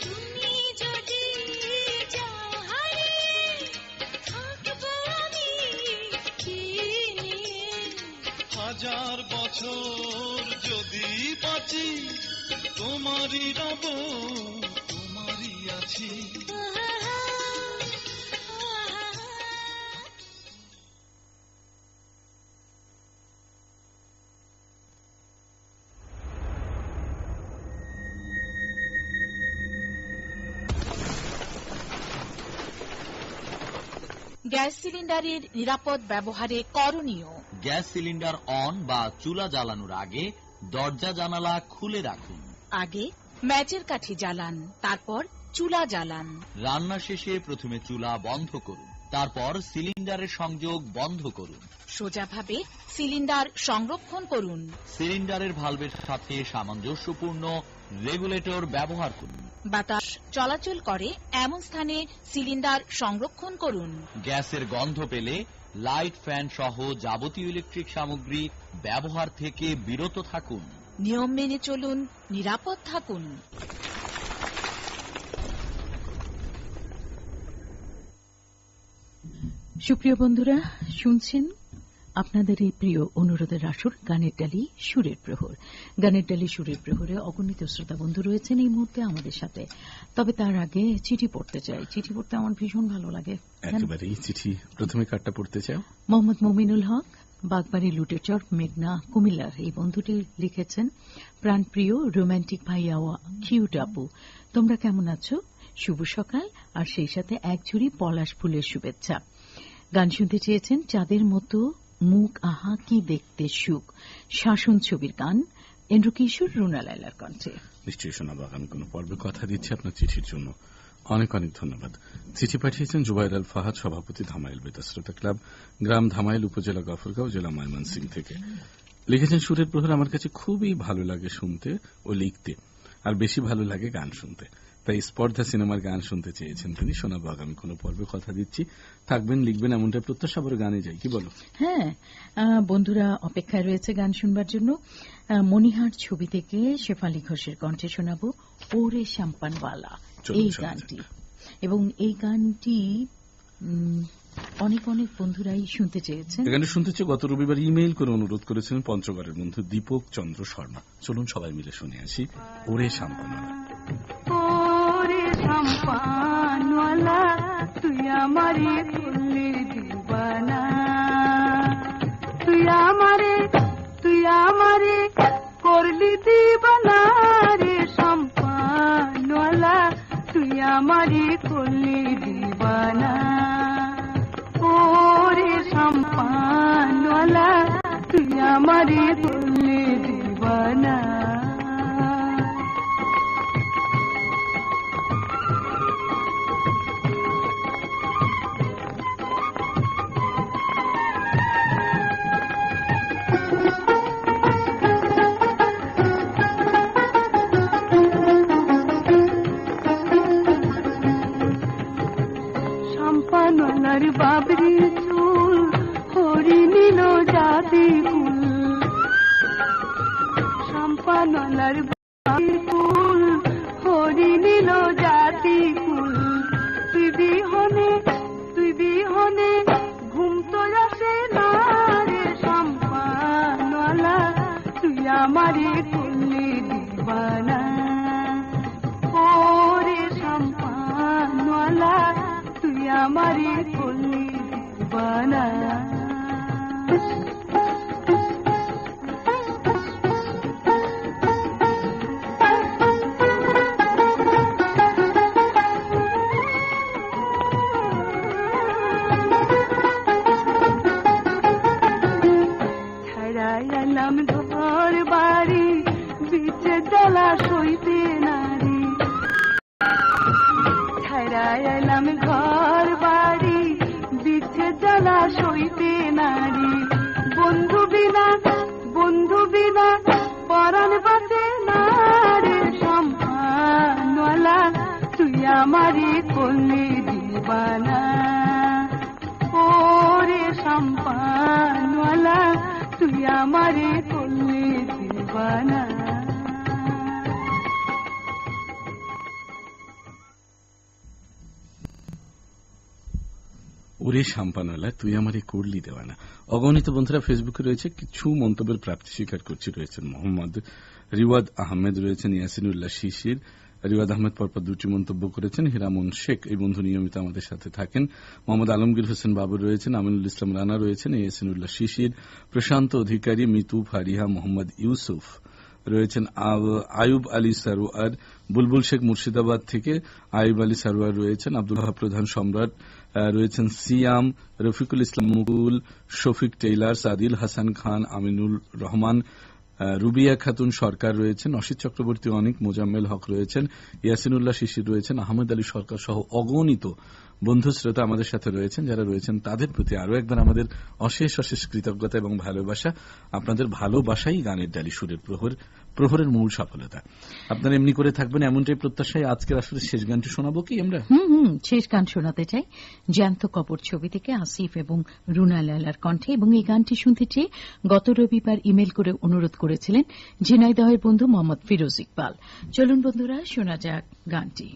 তুমি যদি যাও হারিয়ে থাকবো আমি কি নিয়ে। হাজার বছর যদি বাঁচি তোমারই রব, তোমারই আছি। গ্যাস সিলিন্ডারের নিরাপদ ব্যবহারে করণীয়। গ্যাস সিলিন্ডার অন বা চুলা জ্বালানোর আগে দরজা জানালা খুলে রাখুন। আগে ম্যাচের কাঠি জ্বালান, তারপর চুলা জ্বালান। রান্না শেষে প্রথমে চুলা বন্ধ করুন, তারপর সিলিন্ডারের সংযোগ বন্ধ করুন। সোজাভাবে সিলিন্ডার সংরক্ষণ করুন। সিলিন্ডারের ভালভের সাথে সামঞ্জস্যপূর্ণ রেগুলেটর ব্যবহার করুন। বাতাস চলাচল করে এমন স্থানে সিলিন্ডার সংরক্ষণ করুন। গ্যাসের গন্ধ পেলে লাইট, ফ্যান সহ যাবতীয় ইলেকট্রিক সামগ্রী ব্যবহার থেকে বিরত থাকুন। নিয়ম মেনে চলুন, নিরাপদ থাকুন। সুপ্রিয় বন্ধুরা, শুনছেন আপনাদের এই প্রিয় অনুরোধের আসর গানের ডালি সুরের প্রহর। গানের ডালি সুরের প্রহরে অগণিত শ্রোতা বন্ধু রয়েছেন এই মুহূর্তে আমাদের সাথে। তবে তার আগে চিঠি পড়তে চাই। চিঠি পড়তে আমার ভীষণ ভালো লাগে। একেবারেই চিঠি। প্রথমে কার্ডটা পড়তে চাও? মোহাম্মদ মমিনুল হক, বাগবাড়ি লুটেচর, মেঘনা, কুমিল্লার এই বন্ধুটি লিখেছেন, প্রাণপ্রিয় রোম্যান্টিক ভাইয়া ও কিউট আপু, তোমরা কেমন আছো? শুভ সকাল, আর সেই সাথে এক ঝুড়ি পলাশ ফুলের শুভেচ্ছা। গান শুনতে চেয়েছেন চাঁদের মতো মুখ, আহা কি দেখতে সুখ, শাসন ছবির গান, এন্ড্রু কিশোর, রুনা লায়লার কণ্ঠে। নিশ্চয়ই শোনাবো। আগামী কোনো পর্বে কথা দিচ্ছি আপনার চিঠির জন্য। অনেক অনেক ধন্যবাদ। চিঠি পাঠিয়েছেন জুবাইর আল ফাহাদ, সভাপতি ধামাইল বেতার শ্রোতা ক্লাব, গ্রাম ধামাইল, উপজেলা গফরগাঁও, জেলা ময়মনসিংহ থেকে। লিখেছেন, সুরের প্রহর আমার কাছে খুবই ভালো লাগে শুনতে ও লিখতে, আর বেশি ভালো লাগে গান শুনতে। তাই স্পর্ধা সিনেমার গান শুনতে চেয়েছেন তিনি। শোনাবো আগামী কোনো পর্বে, কথা দিচ্ছি। থাকবেন, লিখবেন, এমনটা প্রত্যাশা করে গানে যাই, কি বলো? হ্যাঁ, বন্ধুরা অপেক্ষায় রয়েছে গান শুনবার জন্য। মনিহার ছবি থেকে শেফালি ঘোষের কণ্ঠে শোনাবো ওরে শাম্পানওয়ালা এই গানটি। এবং এই গানটি অনেক অনেক বন্ধুরাই শুনতে চেয়েছেন। গানটি শুনতে চেয়ে গত রবিবার ইমেইল করে অনুরোধ করেছেন পঞ্চগড়ের বন্ধু দীপক চন্দ্র শর্মা। চলুন সবাই মিলে শুনে আসি ওরে শাম্পানওয়ালা। ওরে শাম্পানওয়ালা তুই আমারে করলি দিবানা, তুই আমারে করলি দিবানা রে শাম্পানওয়ালা, তুই আমারে করলি দিবানা। ওরে শাম্পানওয়ালা তুই আমারে করলি দিবানা। শাম্পানওয়ালার বাবরি চুল হরি নীল জাতি তোমার বাড়ির ফুল হরি নীল জাতি ফুল তুই বিহনে ঘুম তো আসে না রে সম্পানওয়ালা তুই আমারে করলি দিবানা ও রে সম্পানওয়ালা তুই আমারে করলি দিবানা ছাড়াইলাম ঘর বাড়ি বিচে জলাশইতে নারী ছাড়াইলাম ঘর বাড়ি বিচে জলাশইতে নারী বন্ধু বিনা পরাণ বাঁচে না রে সম্পানওয়ালা তুই আমারে করলি দিবানা ও রে সম্পানওয়ালা তুই আমারে করলি দিবানা ওরে শাম্পানওয়ালা তুই আমারে করলি দেওয়ানা। অগণিত বন্ধুরা ফেসবুকে রয়েছে, কিছু মন্তব্যের প্রাপ্তি স্বীকার করছি। রয়েছেন মোহাম্মদ রিওয়াদ আহমেদ, রয়েছেন ইয়াসিনুল্লাহ শিশির। রিওয়াদ আহমেদ পরপর দুটি মন্তব্য করেছেন। হিরামন শেখ এই বন্ধু নিয়মিত আমাদের সাথে থাকেন। মোহাম্মদ আলমগীর হোসেন বাবুর রয়েছেন, আমিনুল ইসলাম রানা রয়েছেন, ইয়াসিনুল্লাহ শিশির, প্রশান্ত অধিকারী, মিতু ফারিহা, মোহাম্মদ ইউসুফ রয়েছেন, আয়ুব আলী সারোয়ার, বুলবুল শেখ মুর্শিদাবাদ থেকে আয়ুব আলী সারোয়ার রয়েছেন, আব্দুল ওয়াহাব প্রধান সম্রাট রয়েছেন, সিয়াম, রফিকুল ইসলাম মুকুল, শফিক টেইলার, সাদিল হাসান খান, আমিনুল রহমান, রুবিয়া খাতুন সরকার রয়েছেন, অসিত চক্রবর্তী, অনেক, মোজাম্মেল হক রয়েছেন, ইয়াসিনুল্লাহ শিশির রয়েছেন, আহমেদ আলী সরকার সহ অগণিত বন্ধু শ্রোতা আমাদের সাথে রয়েছেন। যারা রয়েছেন তাদের প্রতি আরও একবার আমাদের অশেষ অশেষ কৃতজ্ঞতা এবং ভালোবাসা। আপনাদের ভালোবাসাই গানের ডালি সুরের প্রহরের মূল সফলতা। আপনারা এমনি করে থাকবেন এমনটাই প্রত্যাশায় আজকের আসলে শেষ গানটি শোনাবো কি আমরা? শেষ গান শোনাতে চাই জ্যান্ত কবর ছবি থেকে আসিফ এবং রুনা লালার কণ্ঠে, এবং এই গানটি শুনতে চেয়ে গত রবিবার ইমেল করে অনুরোধ করেছিলেন ঝিনাইদহের বন্ধু মোহাম্মদ ফিরোজ ইকবাল। চলুন বন্ধুরা শোনা যাক গানটি।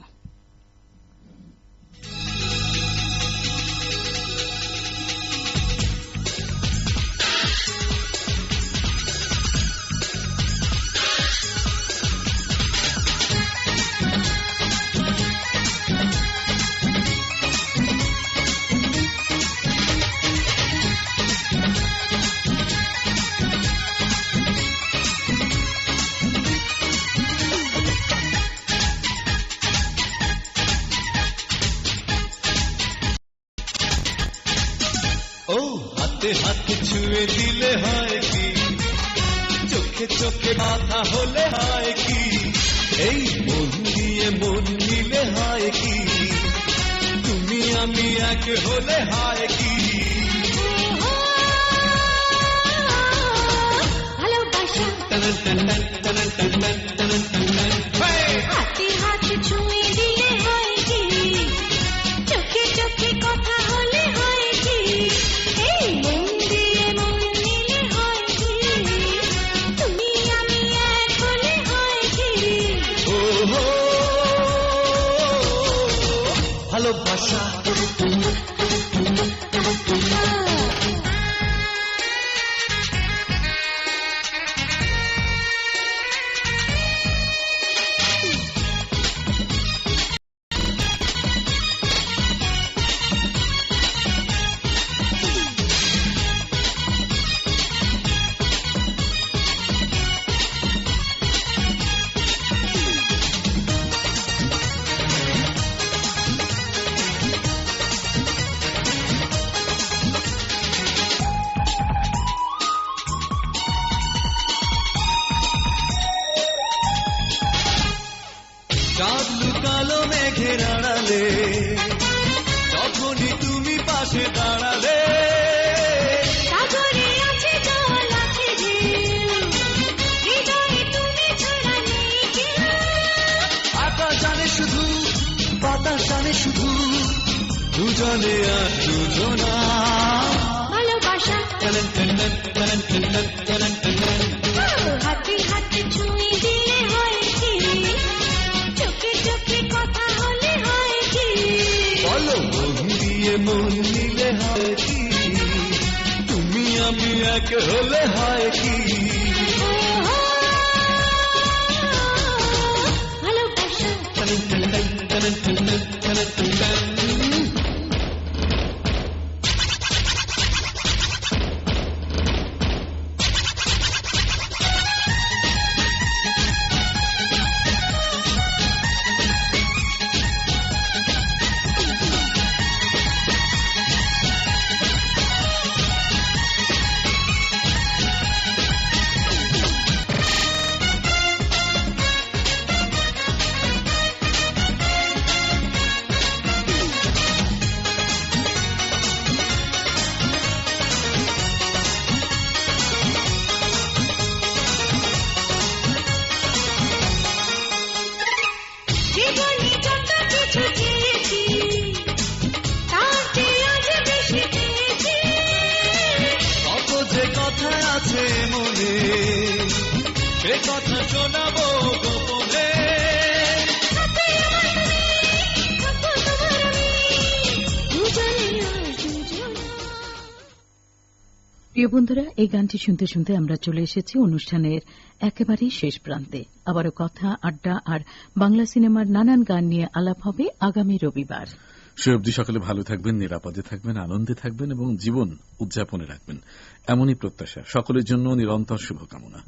হাতে ছুঁয়ে দিলে হয় কি, চোখে চোখে কথা হলে হয় কি, এই মন দিয়ে মন নিলে হয় কি, তুমি আমি এক হলে হয় কি। হাতে হাতে ছুঁয়ে দিলে হয় কি, চোখে চোখে কথা হলে হয় কি, এই মন দিয়ে মন নিলে হয় কি, তুমি আমি এক হলে হয় কি। ও ভালোবাসা চাঁদ লুকালো মেঘের আড়ালে, যখনই তুমি পাশে দাঁড়ালে, সাগরে আছে জল আছে ঢেউ, হৃদয়ে তুমি ছাড়া নেই কেউ। আকাশ জানে শুধু বাতাস জানে শুধু, দুজনে আর দুজনা ভালোবাসা হাতে হাতে ছুঁয়ে দিলে দিয়ে মন নিলে হয় কি, তুমি আমি এক হলে হয় কি। প্রিয় বন্ধুরা, এই গানটি শুনতে শুনতে আমরা চলে এসেছি অনুষ্ঠানের একেবারেই শেষ প্রান্তে। আবারও কথা, আড্ডা আর বাংলা সিনেমার নানান গান নিয়ে আলাপ হবে আগামী রবিবার। সে অবধি সকলে ভালো থাকবেন, নিরাপদে থাকবেন, আনন্দে থাকবেন এবং জীবন উদযাপনে রাখবেন, এমনই প্রত্যাশা। সকলের জন্য নিরন্তর শুভকামনা।